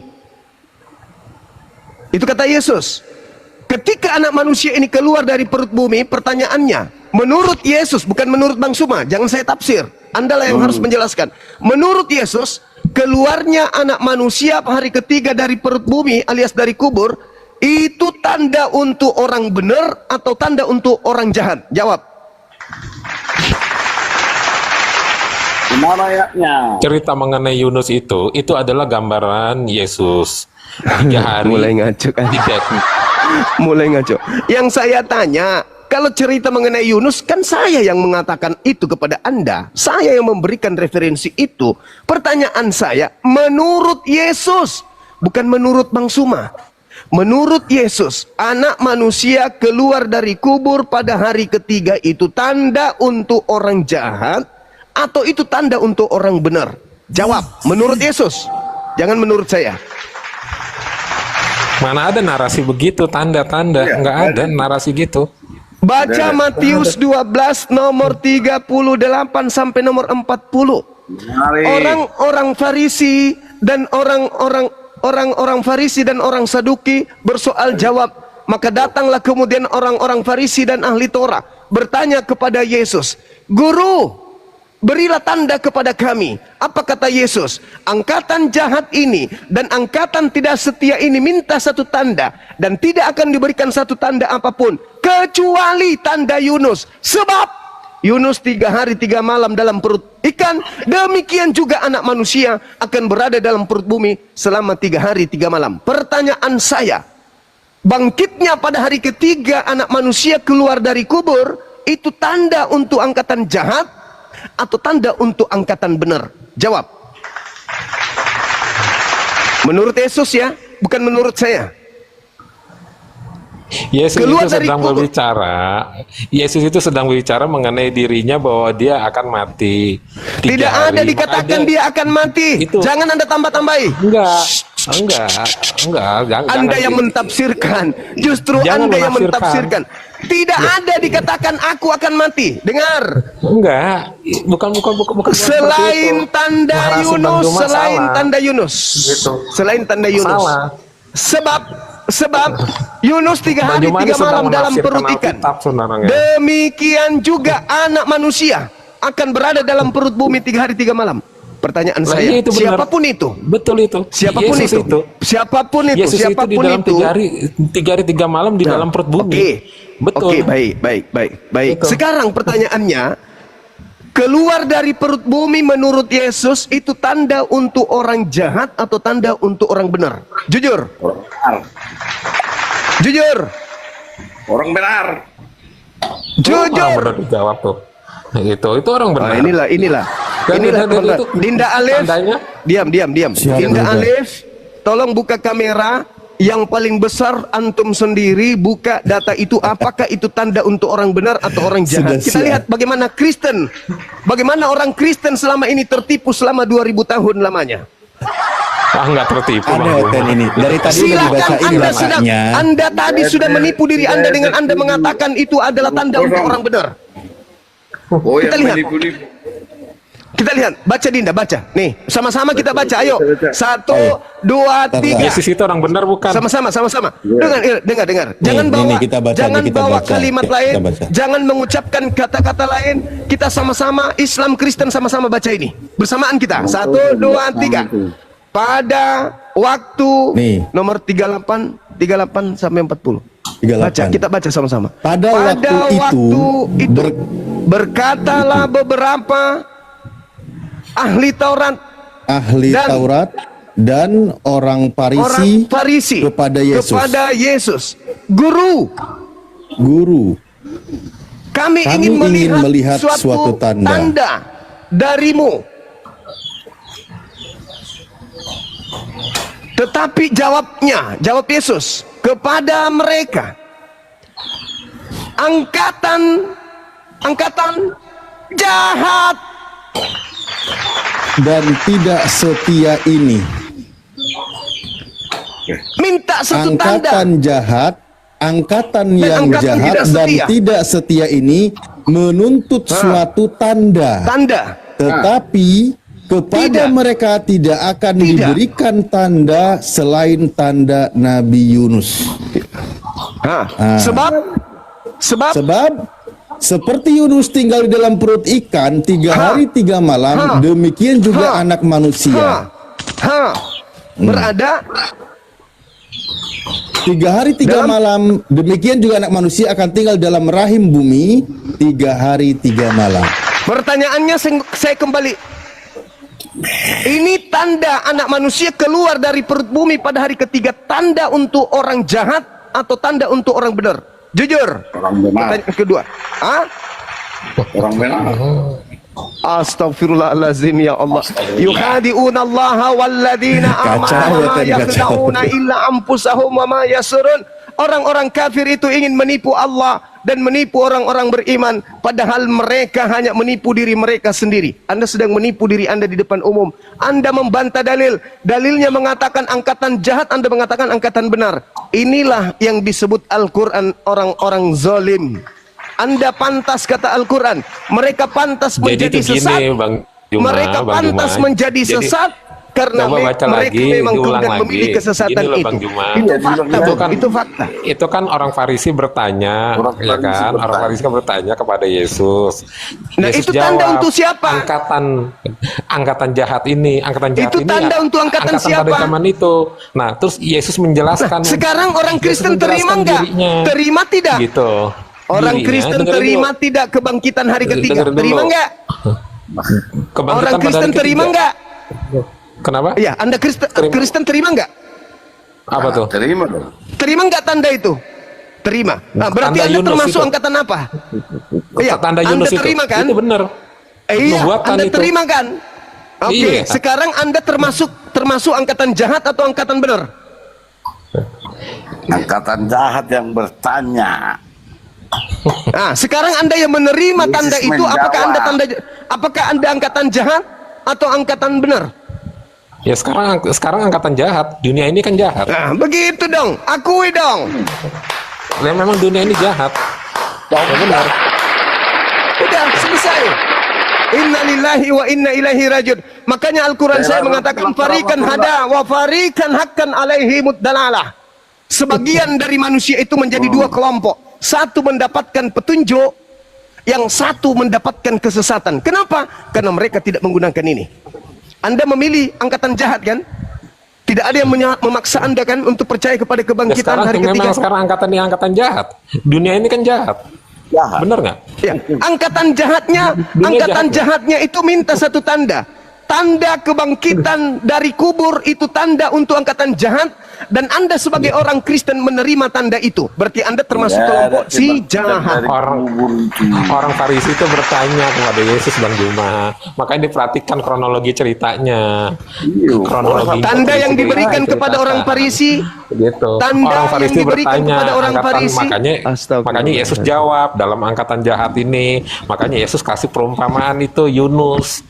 Itu kata Yesus. Ketika anak manusia ini keluar dari perut bumi, pertanyaannya, menurut Yesus, bukan menurut Bang Suma, jangan saya tafsir. Andalah yang harus menjelaskan. Menurut Yesus, keluarnya anak manusia hari ketiga dari perut bumi alias dari kubur, itu tanda untuk orang benar atau tanda untuk orang jahat? Jawab. Gimana ayatnya? Cerita mengenai Yunus itu adalah gambaran Yesus 3 hari. Mulai ngaco kan? Mulai ngaco. Yang saya tanya, kalau cerita mengenai Yunus, kan saya yang mengatakan itu kepada Anda. Saya yang memberikan referensi itu. Pertanyaan saya, menurut Yesus, bukan menurut Bang Suma. Menurut Yesus, anak manusia keluar dari kubur pada hari ketiga itu tanda untuk orang jahat atau itu tanda untuk orang benar? Jawab, menurut Yesus. Jangan menurut saya. Mana ada narasi begitu, tanda-tanda. Nggak ada narasi gitu. Baca Matius 12 nomor 38 sampai nomor 40. Orang-orang Farisi dan orang-orang Farisi dan orang Saduki bersoal jawab. Maka datanglah kemudian orang-orang Farisi dan ahli Torah bertanya kepada Yesus, "Guru, berilah tanda kepada kami." Apa kata Yesus? Angkatan jahat ini dan angkatan tidak setia ini minta satu tanda, dan tidak akan diberikan satu tanda apapun kecuali tanda Yunus. Sebab Yunus 3 hari 3 malam dalam perut ikan, demikian juga anak manusia akan berada dalam perut bumi selama 3 hari 3 malam. Pertanyaan saya, bangkitnya pada hari ketiga anak manusia keluar dari kubur, itu tanda untuk angkatan jahat atau tanda untuk angkatan benar? Jawab. Menurut Yesus ya, bukan menurut saya. Yesus itu sedang berbicara mengenai dirinya bahwa dia akan mati. Tidak ada dikatakan dia akan mati. Jangan Anda tambah-tambahi. Enggak. Anda yang mentafsirkan. Justru Anda yang mentafsirkan. Tidak ada dikatakan aku akan mati. Dengar. Enggak. Bukan. Selain tanda Yunus, selain tanda Yunus. Sebab Yunus 3 hari 3 malam dalam perut ikan. Demikian juga anak manusia akan berada dalam perut bumi 3 hari 3 malam. Pertanyaan saya, siapapun itu. Betul itu. Siapapun itu. Siapapun itu. Yesus itu di dalam 3 hari 3 malam di dalam perut bumi. Betul. Oke, baik. Sekarang pertanyaannya, keluar dari perut bumi menurut Yesus itu tanda untuk orang jahat atau tanda untuk orang benar? Jujur. Orang benar. Jujur. Orang benar dijawab tuh. Itu orang benar. Inilah Dinda Alif. Diam. Dinda Alif, tolong buka kamera. Yang paling besar antum sendiri buka data itu, apakah itu tanda untuk orang benar atau orang jahat? Kita lihat bagaimana orang Kristen selama ini tertipu selama 2000 tahun lamanya. nggak tertipu Ada Bang Oten Juma. ini. Dari tadi udah Silakan dibacain Anda sedang, bapaknya. Anda tadi sudah menipu diri Anda dengan Anda mengatakan itu adalah tanda untuk orang benar. Oh, Kita yang lihat. menipu-nipu. Kita lihat, baca Dinda, baca. Nih, sama-sama kita baca. Ayo, 1, 2, 3. Yesus itu orang benar bukan? Sama-sama. Dengar. Jangan Nih, kita baca, jangan kita bawa baca. kalimat Kita lain, baca. jangan mengucapkan kata-kata lain. Kita sama-sama Islam Kristen sama-sama baca ini. Bersamaan kita. 1, 2, 3. Pada waktu Nih. nomor 38 sampai 40. 38. Baca, kita baca sama-sama. Pada waktu itu, berkatalah beberapa ahli Taurat dan Taurat dan orang Farisi kepada Yesus. Guru, kami ingin melihat suatu tanda darimu. Tetapi jawab Yesus kepada mereka, angkatan jahat dan tidak setia ini. Minta satu tanda. Angkatan yang jahat dan tidak setia ini menuntut suatu tanda. Tetapi kepada mereka tidak akan diberikan tanda selain tanda Nabi Yunus. Sebab seperti Yunus tinggal di dalam perut ikan 3 hari 3 malam, demikian juga anak manusia. Berada 3 hari 3 malam, demikian juga anak manusia akan tinggal dalam rahim bumi 3 hari 3 malam. Pertanyaannya saya kembali. Ini tanda anak manusia keluar dari perut bumi pada hari ketiga, tanda untuk orang jahat atau tanda untuk orang benar? Jujur. Orang benar. Pertanyaan kedua. Orang benar. Astaghfirullahalazim, ya Allah. Yukhadi'una Allah walladzina amanu wa ma yakhda'una illa anfusahum wa ma yasurun. Orang-orang kafir itu ingin menipu Allah dan menipu orang-orang beriman, padahal mereka hanya menipu diri mereka sendiri. Anda sedang menipu diri Anda di depan umum. Anda membantah dalilnya mengatakan angkatan jahat, Anda mengatakan angkatan benar. Inilah yang disebut Al-Quran orang-orang zalim. Anda pantas, kata Al-Quran, mereka pantas menjadi sesat. Bang Juma, mereka pantas menjadi sesat karena mereka memang kemudian memilih kesesatan loh, itu. Bang Juma. Itu fakta. Itu kan orang Farisi bertanya, Orang Farisi kan bertanya kepada Yesus. Nah, Yesus itu tanda untuk siapa? Angkatan jahat ini, Itu tanda untuk angkatan siapa? Pada zaman itu. Nah, terus Yesus menjelaskan. Sekarang orang Kristen terima enggak? Terima tidak? Gitu. Orang Kristen terima tidak kebangkitan hari ketiga? Terima enggak? Orang Kristen terima enggak? Kenapa? Iya, Anda Kristen terima enggak? Apa tuh? Terima dong. Terima enggak tanda itu? Terima. Nah, berarti Tanda Anda Yunus termasuk itu. angkatan apa? Iya, Tanda Anda Yunus terima kan? Itu benar. Iya, Nubuatan Anda itu. terima kan? Oke, Iya. sekarang Anda termasuk angkatan jahat atau angkatan benar? Angkatan jahat yang bertanya. Nah, sekarang Anda yang menerima tanda itu, apakah Anda angkatan jahat atau angkatan benar? Ya sekarang angkatan jahat. Dunia ini kan jahat. Nah, begitu dong. Akui dong. Ya memang dunia ini jahat. Ya benar. Udah selesai. Inna lillahi wa inna ilaihi rajiun. Makanya Al-Quran saya mengatakan farikan hada wa farikan hakkan alaihi muddalalah. Sebagian dari manusia itu menjadi dua kelompok. Satu mendapatkan petunjuk, yang satu mendapatkan kesesatan. Kenapa? Karena mereka tidak menggunakan ini. Anda memilih angkatan jahat kan? Tidak ada yang memaksa Anda kan untuk percaya kepada kebangkitan hari ketiga. Memang sekarang angkatan jahat. Dunia ini kan jahat. Bener nggak? Ya, angkatan jahatnya itu minta satu tanda. Tanda kebangkitan dari kubur itu tanda untuk angkatan jahat, dan Anda sebagai orang Kristen menerima tanda itu. Berarti Anda termasuk kelompok si jahat. Orang Farisi itu bertanya kepada Yesus, Bang Juma. Makanya diperhatikan kronologi ceritanya. Tanda yang diberikan kepada orang Farisi, gitu. Tanda Orang Farisi yang diberikan bertanya, kepada orang Farisi. Makanya Yesus jawab dalam angkatan jahat ini. Makanya Yesus kasih perumpamaan itu Yunus.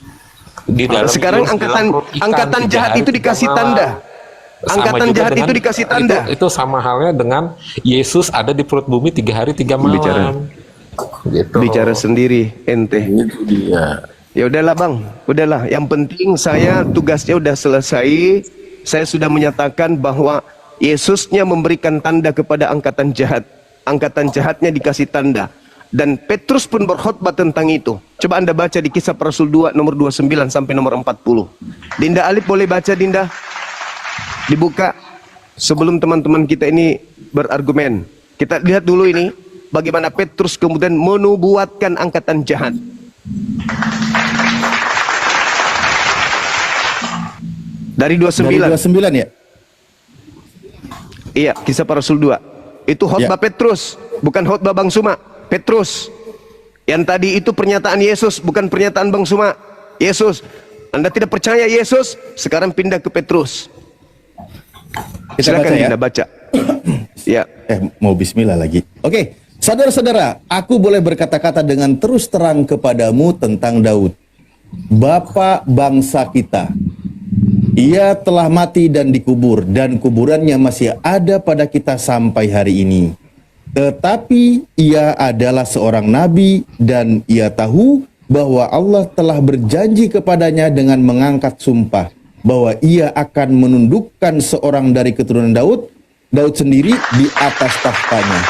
di dalam Sekarang Yesus, dalam perut ikan angkatan 3 jahat hari, itu 3 dikasih malam. tanda. Sama Angkatan juga jahat dengan- itu dikasih tanda. Itu sama halnya dengan Yesus ada di perut bumi 3 hari 3 malam. Bicara. Gitu. Bicara sendiri ente. Itu dia. Ya udahlah bang, udahlah. Yang penting saya tugasnya udah selesai. Saya sudah menyatakan bahwa Yesusnya memberikan tanda kepada angkatan jahat. Angkatan jahatnya dikasih tanda. Dan Petrus pun berkhotbah tentang itu. Coba Anda baca di Kisah Para Rasul 2 nomor 29 sampai nomor 40. Dinda Alif boleh baca Dinda? Dibuka sebelum teman-teman kita ini berargumen. Kita lihat dulu ini bagaimana Petrus kemudian menubuatkan angkatan jahat. Dari 29. Dari 29 ya? Iya, Kisah Para Rasul 2. Itu khotbah Petrus, bukan khotbah Bang Suma. Petrus. Yang tadi itu pernyataan Yesus, bukan pernyataan Bang Suma. Yesus. Anda tidak percaya Yesus, sekarang pindah ke Petrus. Kita Silakan baca ya. Dinda baca. Ya. Mau bismillah lagi. Oke, saudara-saudara, aku boleh berkata-kata dengan terus terang kepadamu tentang Daud, bapa bangsa kita. Ia telah mati dan dikubur, dan kuburannya masih ada pada kita sampai hari ini. Tetapi ia adalah seorang nabi, dan ia tahu bahwa Allah telah berjanji kepadanya dengan mengangkat sumpah bahwa ia akan menundukkan seorang dari keturunan Daud sendiri di atas tahtanya.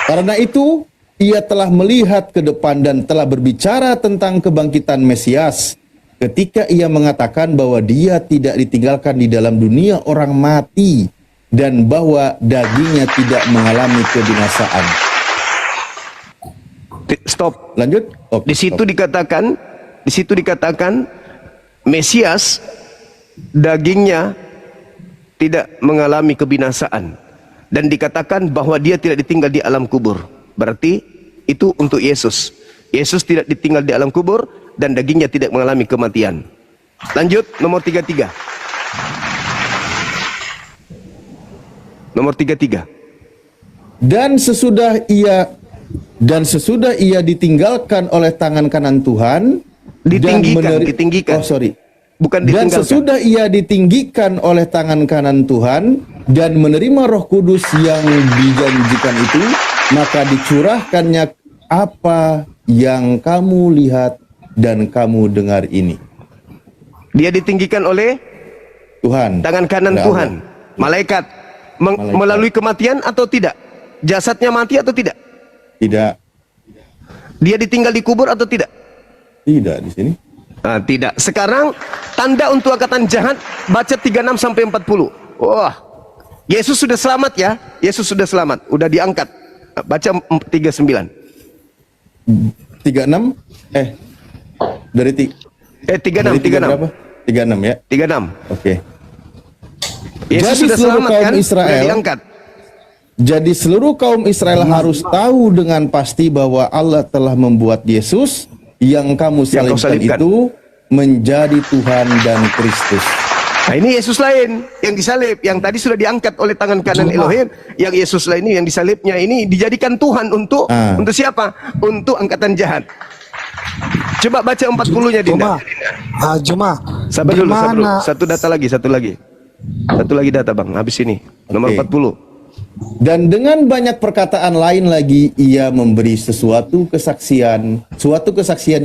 Karena itu, ia telah melihat ke depan dan telah berbicara tentang kebangkitan Mesias, ketika ia mengatakan bahwa dia tidak ditinggalkan di dalam dunia orang mati dan bahwa dagingnya tidak mengalami kebinasaan. Stop. Lanjut. Di situ dikatakan Mesias dagingnya tidak mengalami kebinasaan dan dikatakan bahwa dia tidak ditinggal di alam kubur. Berarti itu untuk Yesus. Yesus tidak ditinggal di alam kubur dan dagingnya tidak mengalami kematian. Lanjut nomor 33. Nomor 33. Dan sesudah ia ditinggalkan oleh tangan kanan Tuhan, ditinggikan. Bukan dan ditinggalkan. sesudah ia ditinggikan oleh tangan kanan Tuhan dan menerima Roh Kudus yang dijanjikan itu, maka dicurahkannya apa yang kamu lihat dan kamu dengar ini. Dia ditinggikan oleh Tuhan, tangan kanan oleh Tuhan, Allah. malaikat. Melalui kematian atau tidak? Jasadnya mati atau tidak? Tidak. Dia ditinggal di kubur atau tidak? Tidak di sini. Nah, tidak. Sekarang tanda untuk angkatan jahat, baca 36 sampai 40. Wah. Yesus sudah selamat ya. Yesus sudah selamat, udah diangkat. Baca 39. 36 dari 36 berapa? 36 ya. 36. Oke. Yesus Jadi sudah seluruh selamat kaum kan? Israel Sudah diangkat. Jadi seluruh kaum Israel harus tahu dengan pasti bahwa Allah telah membuat Yesus yang kamu salibkan itu menjadi Tuhan dan Kristus. Nah ini Yesus lain yang disalib, yang tadi sudah diangkat oleh tangan kanan Elohim. Yang Yesus lain ini yang disalibnya ini dijadikan Tuhan untuk siapa? Untuk angkatan jahat. Coba baca 40-nya Dinda. Sabar dulu. Satu data lagi. Satu lagi data Bang, habis ini. Nomor 40. Dan dengan banyak perkataan lain lagi ia memberi suatu kesaksian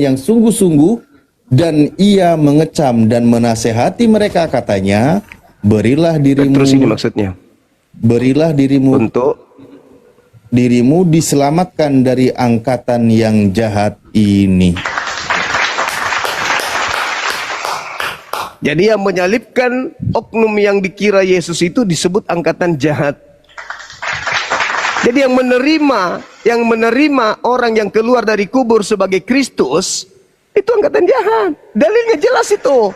yang sungguh-sungguh, dan ia mengecam dan menasehati mereka, katanya, berilah dirimu. Terus ini maksudnya. Berilah dirimu untuk dirimu diselamatkan dari angkatan yang jahat ini. Jadi yang menyalibkan oknum yang dikira Yesus itu disebut angkatan jahat. Jadi yang menerima orang yang keluar dari kubur sebagai Kristus itu angkatan jahat. Dalilnya jelas itu.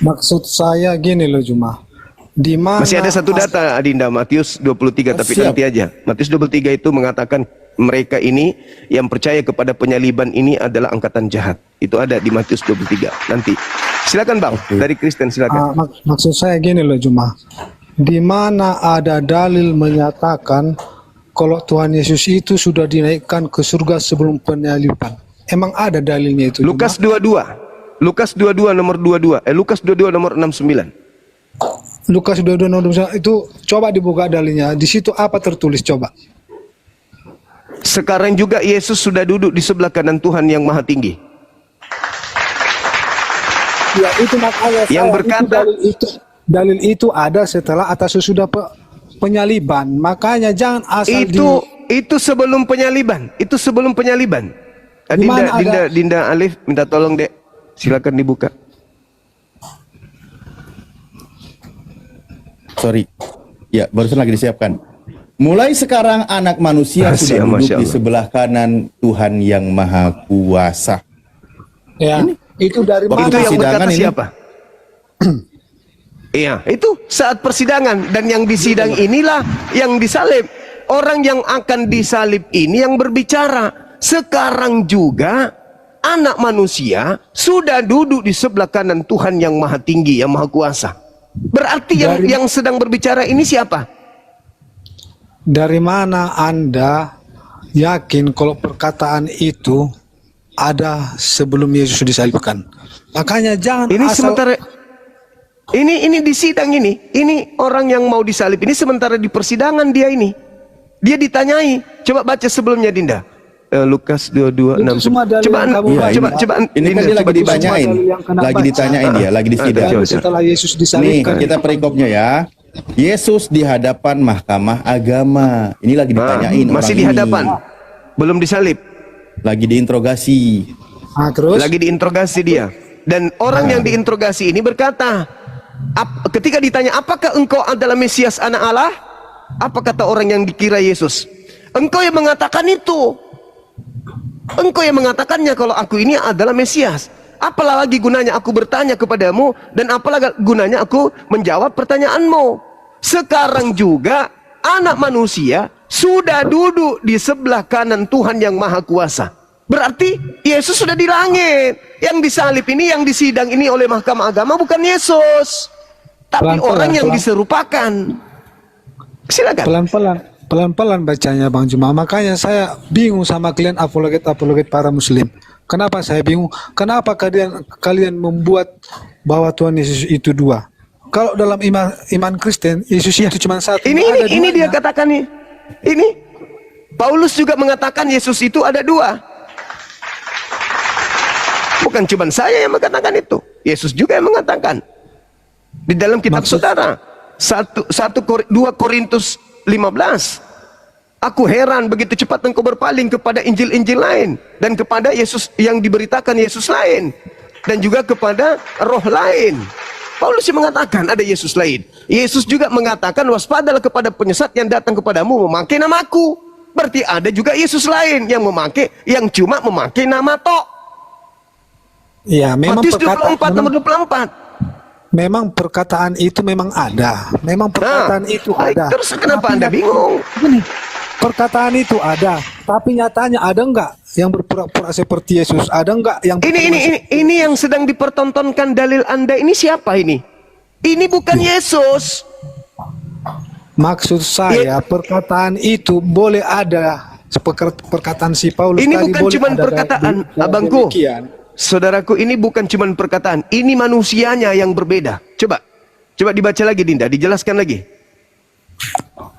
Maksud saya gini loh Juma. Di mana masih ada satu data Adinda, Matius 23 tapi nanti aja. Matius 23 itu mengatakan mereka ini yang percaya kepada penyaliban ini adalah angkatan jahat. Itu ada di Matius 23. Nanti. Silakan Bang, dari Kristen silakan. Maksud saya gini loh Juma. Di mana ada dalil menyatakan kalau Tuhan Yesus itu sudah dinaikkan ke surga sebelum penyaliban? emang ada dalilnya itu. Lukas 22. Lukas 22 nomor 22. Lukas 22 nomor 69. Lukas 22 nomor 29 itu coba dibuka dalilnya. Di situ apa tertulis coba? Sekarang juga Yesus sudah duduk di sebelah kanan Tuhan yang Maha Tinggi. Ya itu makanya Yang berkata dalil itu ada setelah atas sesudah penyaliban. Makanya jangan asal itu sebelum penyaliban. Itu sebelum penyaliban. Dinda Alif minta tolong Dek. Silakan dibuka. Sorry. Ya, barusan lagi disiapkan. Mulai sekarang anak manusia sudah duduk di sebelah kanan Tuhan yang Maha Kuasa. Ya, itu dari mana? Itu yang berkata siapa? Iya, itu saat persidangan. Dan yang disidang inilah yang disalib. Orang yang akan disalib ini yang berbicara. Sekarang juga anak manusia sudah duduk di sebelah kanan Tuhan yang Maha Tinggi, yang Maha Kuasa. Berarti yang sedang berbicara ini siapa? Dari mana Anda yakin kalau perkataan itu ada sebelum Yesus disalibkan? Makanya jangan ini asal sementara ini di sidang ini orang yang mau disalib ini sementara di persidangan dia ditanyai. Coba baca sebelumnya Dinda. Lukas 22:6. Coba ini kan dia lagi ditanyain. Lagi ditanyain dia, lagi di sidang. Setelah Yesus disalibkan. Nih, kita perikopnya ya. Yesus di hadapan Mahkamah Agama. Ini lagi ditanyain. Masih di hadapan. Belum disalib. Lagi diinterogasi. Terus? Lagi diinterogasi dia. Dan orang yang diinterogasi ini berkata, ketika ditanya, apakah engkau adalah Mesias anak Allah? Apa kata orang yang dikira Yesus? Engkau yang mengatakan itu. Engkau yang mengatakannya kalau aku ini adalah Mesias. Apalah lagi gunanya aku bertanya kepadamu, dan apalah gunanya aku menjawab pertanyaanmu. Sekarang juga anak manusia sudah duduk di sebelah kanan Tuhan yang Maha Kuasa. Berarti Yesus sudah di langit. Yang disalib ini, yang disidang ini oleh Mahkamah Agama bukan Yesus, tapi orang yang diserupakan. Silakan. Pelan-pelan bacanya Bang Juma. Makanya saya bingung sama kalian apologet para muslim. Kenapa saya bingung? Kenapa kalian membuat bahwa Tuhan Yesus itu dua? Kalau dalam iman Kristen, Yesus itu cuma satu. Ini dia katakan nih. Ini Paulus juga mengatakan Yesus itu ada dua. Bukan cuma saya yang mengatakan itu. Yesus juga yang mengatakan. Di dalam kitab saudara 2 Korintus 15. Aku heran begitu cepat engkau berpaling kepada Injil-Injil lain, dan kepada Yesus yang diberitakan Yesus lain, dan juga kepada roh lain. Paulus yang mengatakan ada Yesus lain. Yesus juga mengatakan waspadalah kepada penyesat yang datang kepadamu memakai namaku. Berarti ada juga Yesus lain yang cuma memakai nama tok. Ya, memang Matius 24 nomor 24. Memang perkataan itu memang ada. Memang perkataan itu ada. Terus kenapa Anda bingung? Begini, perkataan itu ada, tapi nyatanya ada enggak yang berpura-pura seperti Yesus? Ada enggak yang ini yang sedang dipertontonkan dalil Anda ini siapa ini? Ini bukan Yesus. Maksud saya perkataan itu boleh ada perkataan si Paulus. Ini bukan cuma perkataan, abangku. Saudaraku, ini bukan cuma perkataan, ini manusianya yang berbeda. Coba dibaca lagi Dinda, dijelaskan lagi.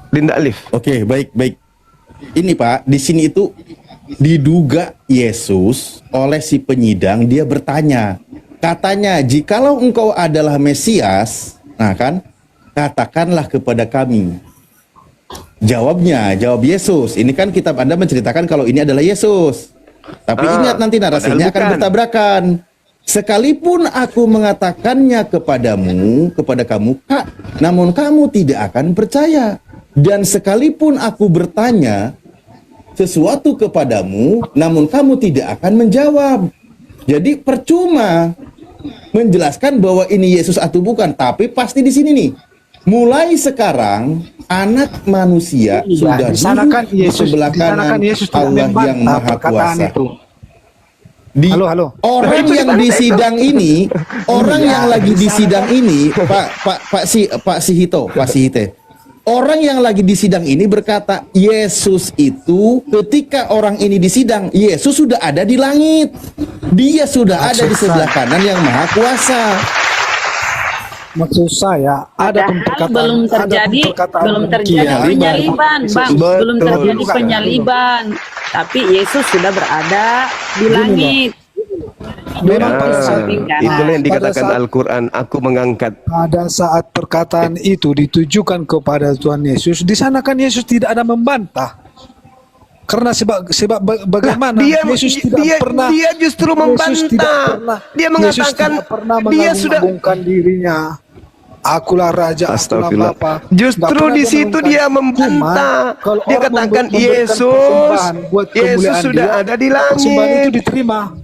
Dinda Alif. Oke, baik. Ini Pak, di sini itu diduga Yesus oleh si penyidang, dia bertanya. Katanya, jikalau engkau adalah Mesias, katakanlah kepada kami. Jawab Yesus. Ini kan kitab Anda menceritakan kalau ini adalah Yesus. Tapi ingat nanti narasinya akan bertabrakan. Sekalipun aku mengatakannya kepada kamu, namun kamu tidak akan percaya. Dan sekalipun aku bertanya sesuatu kepadamu, namun kamu tidak akan menjawab. Jadi percuma menjelaskan bahwa ini Yesus atau bukan. Tapi pasti di sini nih. Mulai sekarang anak manusia sudah duduk di sebelah kanan Allah yang Maha Kuasa. Halo. Orang yang di sidang ini, orang yang lagi di sidang ini, Pak Sihite, Orang yang lagi di sidang ini berkata, Yesus itu ketika orang ini di sidang, Yesus sudah ada di langit. Dia sudah ada di sebelah kanan yang maha kuasa. Maksud saya ada belum terjadi penyaliban, Bang. Belum terjadi penyaliban. Tapi Yesus sudah berada di langit. Memang pada saat itulah yang dikatakan Al-Quran, aku mengangkat. Pada saat perkataan itu ditujukan kepada Tuhan Yesus, di sana kan Yesus tidak ada membantah. Karena sebab bagaimana Yesus tidak pernah, dia justru membantah. Dia mengatakan dia sudah mengagungkan dirinya. Akulah raja, akulah bapa. Justru di situ dia membantah. Dia katakan Yesus sudah ada di langit. Itu diterima.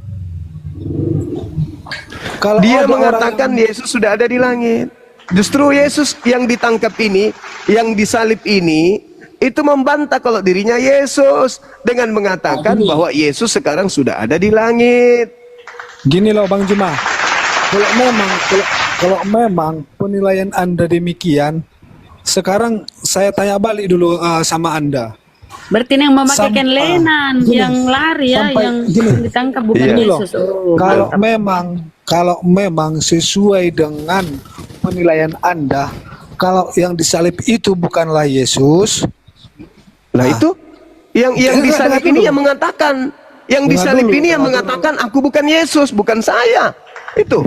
Kalau dia mengatakan Yesus sudah ada di langit. Justru Yesus yang ditangkap ini, yang disalib ini, itu membantah kalau dirinya Yesus dengan mengatakan bahwa Yesus sekarang sudah ada di langit. Gini loh Bang Juma, kalau memang penilaian Anda demikian, sekarang saya tanya balik dulu sama Anda. Berarti yang memakaikan lenan, yang lari ya, yang ditangkap bukan Yesus. Oh, kalau memang sesuai dengan penilaian Anda, kalau yang disalib itu bukanlah Yesus, nah itu yang disalib ini yang mengatakan, yang disalib ini yang mengatakan aku bukan Yesus, bukan saya. Itu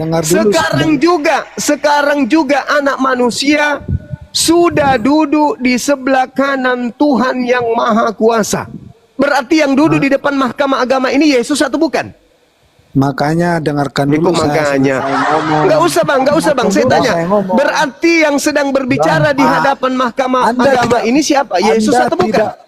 sekarang juga anak manusia sudah duduk di sebelah kanan Tuhan yang maha kuasa. Berarti yang duduk di depan mahkamah agama ini Yesus atau bukan? Makanya dengarkan dulu. Makanya nggak usah bang, saya tanya. Berarti yang sedang berbicara di hadapan mahkamah agama ini siapa? Yesus atau bukan?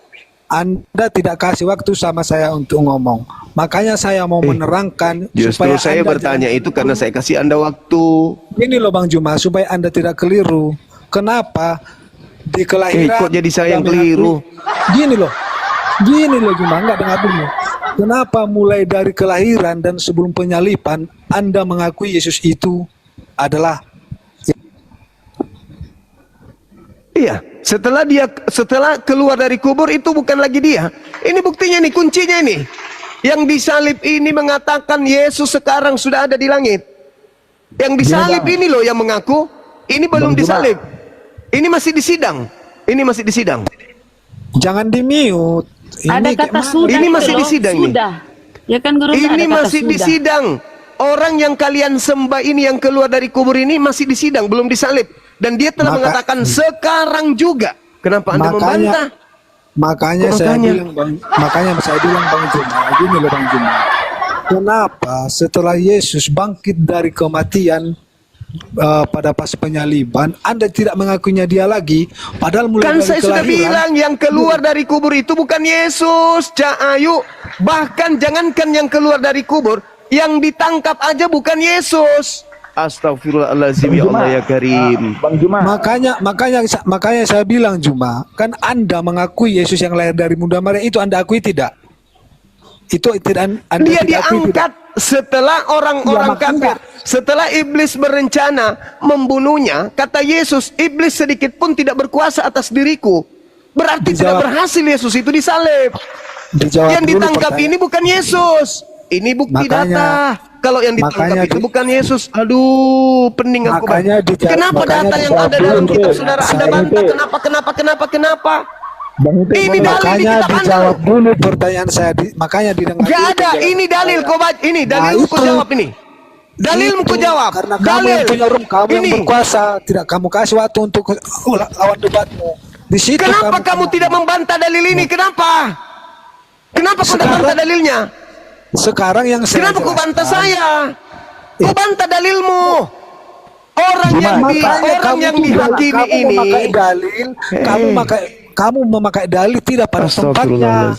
Anda tidak kasih waktu sama saya untuk ngomong. Makanya saya mau menerangkan. Justru saya bertanya itu karena saya kasih Anda waktu. Ini loh Bang Juma, supaya Anda tidak keliru. Kenapa di kelahiran kok jadi saya yang keliru? Gini loh Juma, enggak dengar dulu. Kenapa mulai dari kelahiran dan sebelum penyaliban Anda mengakui Yesus itu adalah? Iya, setelah keluar dari kubur itu bukan lagi dia. Ini buktinya nih, kuncinya ini. Yang disalib ini mengatakan Yesus sekarang sudah ada di langit. Yang disalib ini loh yang mengaku. Ini belum disalib. Ini masih disidang. Jangan di-mute. Ada kata sudah. Ini masih disidang ini. Ya kan guru, ini masih disidang. Orang yang kalian sembah ini yang keluar dari kubur ini masih disidang, belum disalib. Dan dia telah mengatakan sekarang juga. Kenapa Anda membantah? Makanya saya bilang Bang Juma, gini loh Bang Juma. Kenapa setelah Yesus bangkit dari kematian pada pas penyaliban Anda tidak mengakuinya dia lagi, padahal mulai kan dari saya sudah bilang yang keluar dari kubur itu bukan Yesus, Cak Ayu. Bahkan jangankan yang keluar dari kubur, yang ditangkap aja bukan Yesus. Astagfirullahaladzim, ya Allah ya Karim. Bang Juma. Makanya saya bilang Juma, kan Anda mengakui Yesus yang lahir dari Bunda Maria itu Anda akui tidak? Itu tidak Anda dia tidak diangkat tidak. Setelah orang-orang kafir, setelah iblis berencana membunuhnya, kata Yesus, iblis sedikit pun tidak berkuasa atas diriku. Berarti tidak berhasil Yesus itu disalib. Yang ditangkap ini bukan Yesus. Ini bukti data. Kalau yang ditangkap itu bukan Yesus. Aduh, pening aku. Kenapa data yang ada dalam kitab saudara Anda bantah? Kenapa? Ini dalil makanya dijawab dulu pertanyaan saya. Makanya didengar. Gak ada. Ini dalil. Kau baca ini. Dalil kau jawab ini. Dalil kau jawab. Karena kamu yang punya kamu yang berkuasa. Tidak kamu kasih waktu untuk lawan debatmu. Di situ kenapa kamu tidak membantah dalil ini? Kenapa kau tidak bantah dalilnya? Sekarang yang saya kenapa kau bantah saya? Kau bantah dalilmu. Orang yang dihakimi ini memakai dalil, kamu memakai dalil tidak pada tempatnya.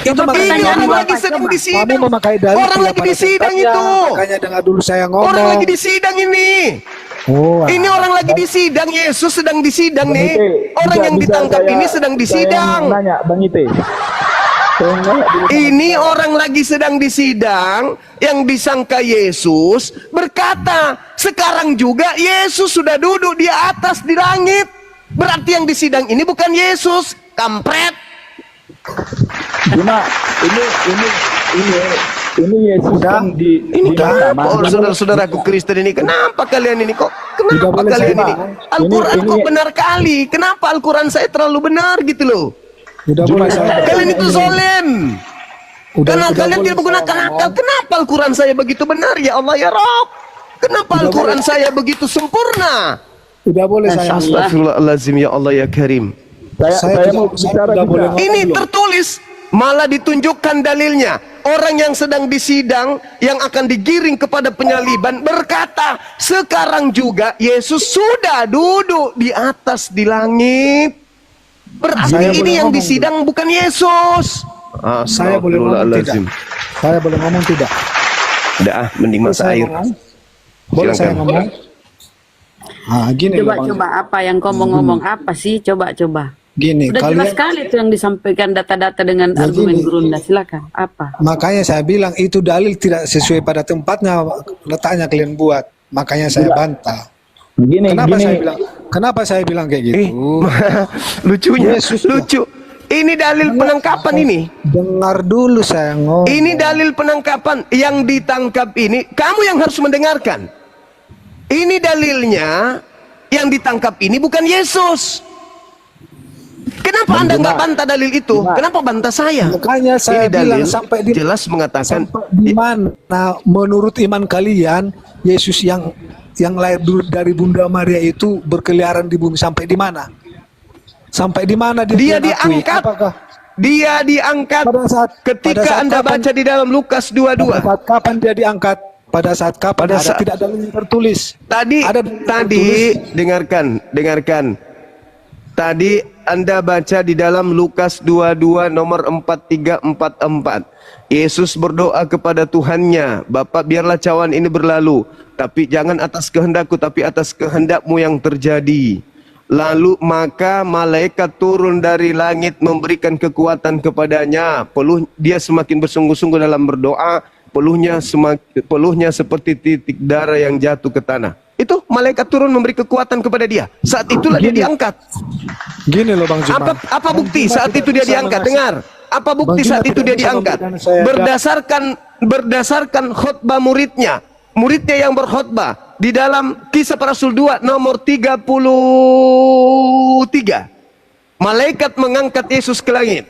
Itu ini orang lagi sedang disidang. Kamu memakai dalil orang lagi disidang itu. Makanya dengar dulu saya ngomong. Orang lagi disidang ini. Ini orang lagi disidang. Yesus sedang disidang nih. Orang yang ditangkap ini sedang disidang. Nanya Bang Ite. Ini orang lagi sedang disidang, yang disangka Yesus berkata, sekarang juga Yesus sudah duduk di atas di langit. Berarti yang di sidang ini bukan Yesus, kampret. Cuma ini Yesus kan Ini kenapa saudara-saudaraku Kristen ini? Kenapa kalian ini kok? Kenapa kalian ini? Al-Quran kok benar kali. Kenapa Al-Quran saya terlalu benar gitu loh? Kalian itu zolim. Karena kalian tidak menggunakan akal. Kenapa Al-Quran saya begitu benar ya Allah ya Rabb? Kenapa Al-Quran saya begitu sempurna? Tidak boleh saya. Astagfirullahaladzim ya Allah ya Karim. Saya mau bicara juga. Ini tertulis, malah ditunjukkan dalilnya. Orang yang sedang disidang, yang akan digiring kepada penyaliban, berkata, sekarang juga Yesus sudah duduk di atas di langit. Berarti ini yang disidang bukan Yesus. Saya boleh ngomong tidak? Saya boleh ngomong tidak? Udah, mending masak air. Boleh saya ngomong? Gini Coba apa yang kau mau ngomong apa sih? Coba. Gini, Udah jelas sekali itu yang disampaikan data-data dengan argumen gerunda. Silakan. Apa? Makanya saya bilang itu dalil tidak sesuai pada tempatnya, letaknya kalian buat. Makanya saya bantah. Kenapa saya bilang kayak gitu? Lucunya, lucu. Ini dalil penangkapan ini. Dengar dulu saya ngomong. Ini dalil penangkapan yang ditangkap ini. Kamu yang harus mendengarkan. Ini dalilnya yang ditangkap ini bukan Yesus. Kenapa Anda nggak bantah dalil itu? Kenapa bantah saya? Makanya saya bilang sampai di jelas mengatakan di mana menurut iman kalian Yesus yang lahir dari Bunda Maria itu berkeliaran di bumi sampai di mana? Sampai di mana dia diangkat? Dia diangkat ketika Anda baca di dalam Lukas 22. Pada saat kapan dia diangkat? Pada saat kapan? Tidak ada yang tertulis. Tadi dengarkan. Tadi Anda baca di dalam Lukas 22 nomor 4344. Yesus berdoa kepada Tuhannya, Bapa biarlah cawan ini berlalu, tapi jangan atas kehendakku tapi atas kehendakmu yang terjadi. Lalu maka malaikat turun dari langit memberikan kekuatan kepadanya. Dia semakin bersungguh-sungguh dalam berdoa, peluhnya seperti titik darah yang jatuh ke tanah. Itu malaikat turun memberi kekuatan kepada dia. Saat itulah dia diangkat. Gini loh Bang Juma. Apa bukti saat itu dia diangkat? Dengar. Apa bukti saat itu dia diangkat? Berdasarkan khotbah muridnya. Muridnya yang berkhotbah di dalam Kisah Para Rasul 2 nomor 33. Malaikat mengangkat Yesus ke langit.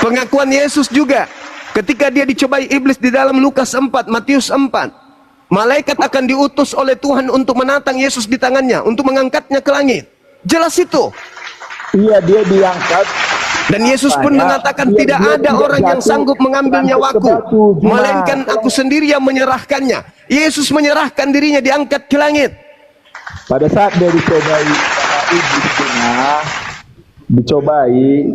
Pengakuan Yesus juga ketika dia dicobai iblis di dalam Lukas 4, Matius 4. Malaikat akan diutus oleh Tuhan untuk menatang Yesus di tangannya, untuk mengangkatnya ke langit. Jelas itu. Iya, dia diangkat. Dan Yesus pun mengatakan tidak ada orang yang sanggup mengambil nyawaku, melainkan aku sendiri yang menyerahkannya. Yesus menyerahkan dirinya, diangkat ke langit. Pada saat dia dicobai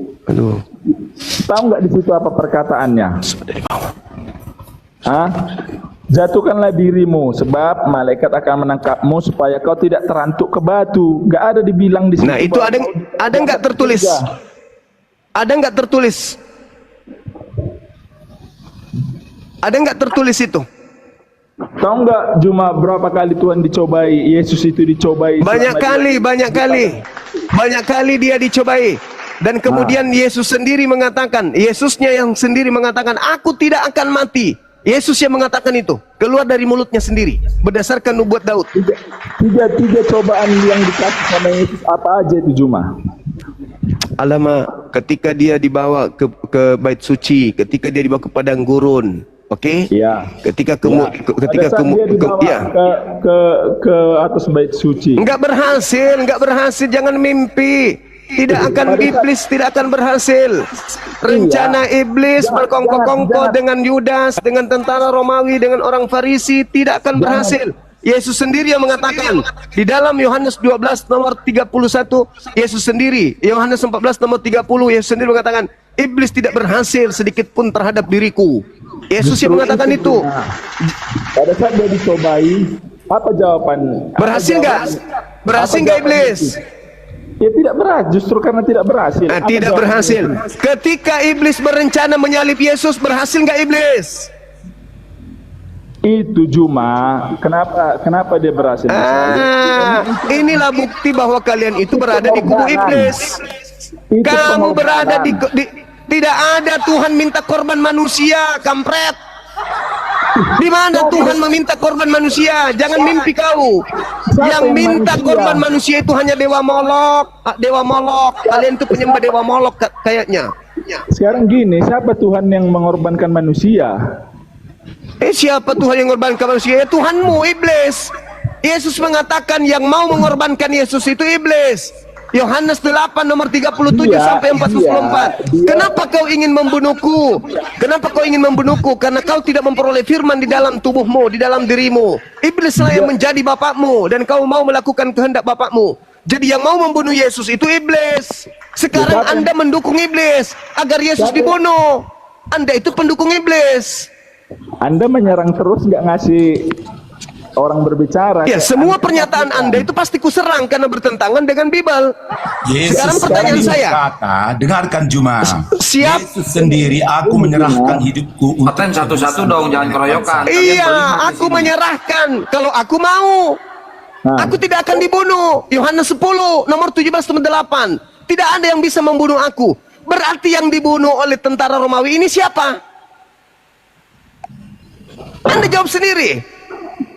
tahu nggak di situ apa perkataannya? Jatuhkanlah dirimu, sebab malaikat akan menangkapmu supaya kau tidak terantuk ke batu. Nggak ada dibilang di situ. Nah itu ada nggak tertulis? Ada nggak tertulis? Ada nggak tertulis itu? Tahu nggak Juma berapa kali Tuhan dicobai? Yesus itu dicobai. Banyak kali dia dicobai. Dan kemudian Yesus sendiri mengatakan, Yesusnya yang sendiri mengatakan, aku tidak akan mati. Yesus yang mengatakan itu, keluar dari mulutnya sendiri, berdasarkan nubuat Daud. Tiga cobaan yang dikasih sama Yesus apa aja itu Juma? Alamak, ketika dia dibawa ke bait suci, ketika dia dibawa ke padang gurun, oke? Ya. Ketika ke atas bait suci. Enggak berhasil, jangan mimpi. Iblis tidak akan berhasil. Rencana iblis berkongkol-kongkol dengan Yudas, dengan tentara Romawi, dengan orang Farisi tidak akan berhasil. Yesus sendiri yang mengatakan di dalam Yohanes 12 nomor 31, Yesus sendiri, Yohanes 14 nomor 30, Yesus sendiri mengatakan, iblis tidak berhasil sedikit pun terhadap diriku. Yesus yang mengatakan itu. Pada saat dia dicobai, apa jawaban? Berhasil nggak iblis? Ya tidak berhasil, justru karena tidak berhasil. Tidak berhasil. Ketika iblis berencana menyalib Yesus, berhasil nggak iblis? Itu Juma, kenapa dia berhasil? Inilah bukti bahwa kalian itu berada di kubu iblis. Kamu berada di tidak ada Tuhan minta korban manusia, kampret. Di mana Tuhan meminta korban manusia? Jangan mimpi kau. Yang minta korban manusia itu hanya Dewa Molok. Dewa Molok. Kalian itu penyembah Dewa Molok kayaknya. Sekarang gini, siapa Tuhan yang mengorbankan manusia? Siapa Tuhan yang mengorbankan manusia? Tuhanmu, iblis. Yesus mengatakan yang mau mengorbankan Yesus itu iblis. Yohanes 8 nomor 37 sampai 44. Kenapa kau ingin membunuhku? Kenapa kau ingin membunuhku? Karena kau tidak memperoleh firman di dalam tubuhmu, di dalam dirimu. Iblislah yang menjadi bapakmu dan kau mau melakukan kehendak bapakmu. Jadi yang mau membunuh Yesus itu iblis. Sekarang Anda mendukung iblis agar Yesus dibunuh. Anda itu pendukung iblis. Anda menyerang terus, nggak ngasih orang berbicara. Ya, semua pernyataan Anda itu pasti kuserang karena bertentangan dengan Bible. Sekarang pertanyaan saya. Dengarkan Juma. Siap. Yesus sendiri, aku menyerahkan hidupku. Paten satu-satu dong, jangan keroyokan. Iya, aku menyerahkan kalau aku mau. Aku tidak akan dibunuh. Yohanes 10 nomor 17-8. Tidak ada yang bisa membunuh aku. Berarti yang dibunuh oleh tentara Romawi ini siapa? Anda jawab sendiri.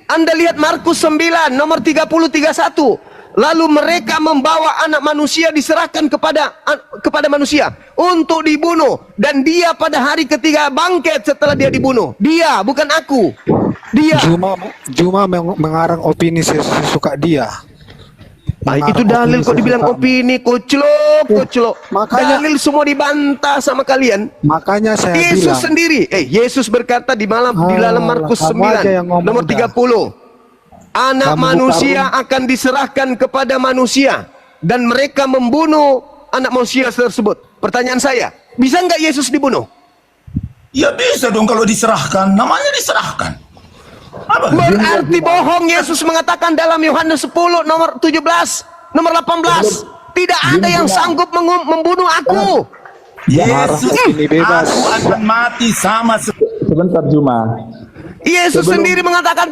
Anda lihat Markus 9 nomor 30-31. Lalu mereka membawa anak manusia diserahkan kepada manusia untuk dibunuh, dan dia pada hari ketiga bangkit setelah dia dibunuh. Dia, bukan aku. Dia. Juma mengarang opini sesuka dia. Itu dalil kok dibilang opini, koclok. Makanya dalil semua dibantah sama kalian. Makanya saya Yesus bilang sendiri, Yesus berkata di dalam Markus 9 nomor 30. Anak manusia akan diserahkan kepada manusia dan mereka membunuh anak manusia tersebut. Pertanyaan saya, bisa nggak Yesus dibunuh? Ya bisa dong kalau diserahkan, namanya diserahkan. Berarti bohong. Yesus mengatakan dalam Yohanes 10 nomor 17 nomor 18, tidak ada yang sanggup membunuh aku. Yesus, aku akan mati sama. Sebentar Juma. Yesus sendiri mengatakan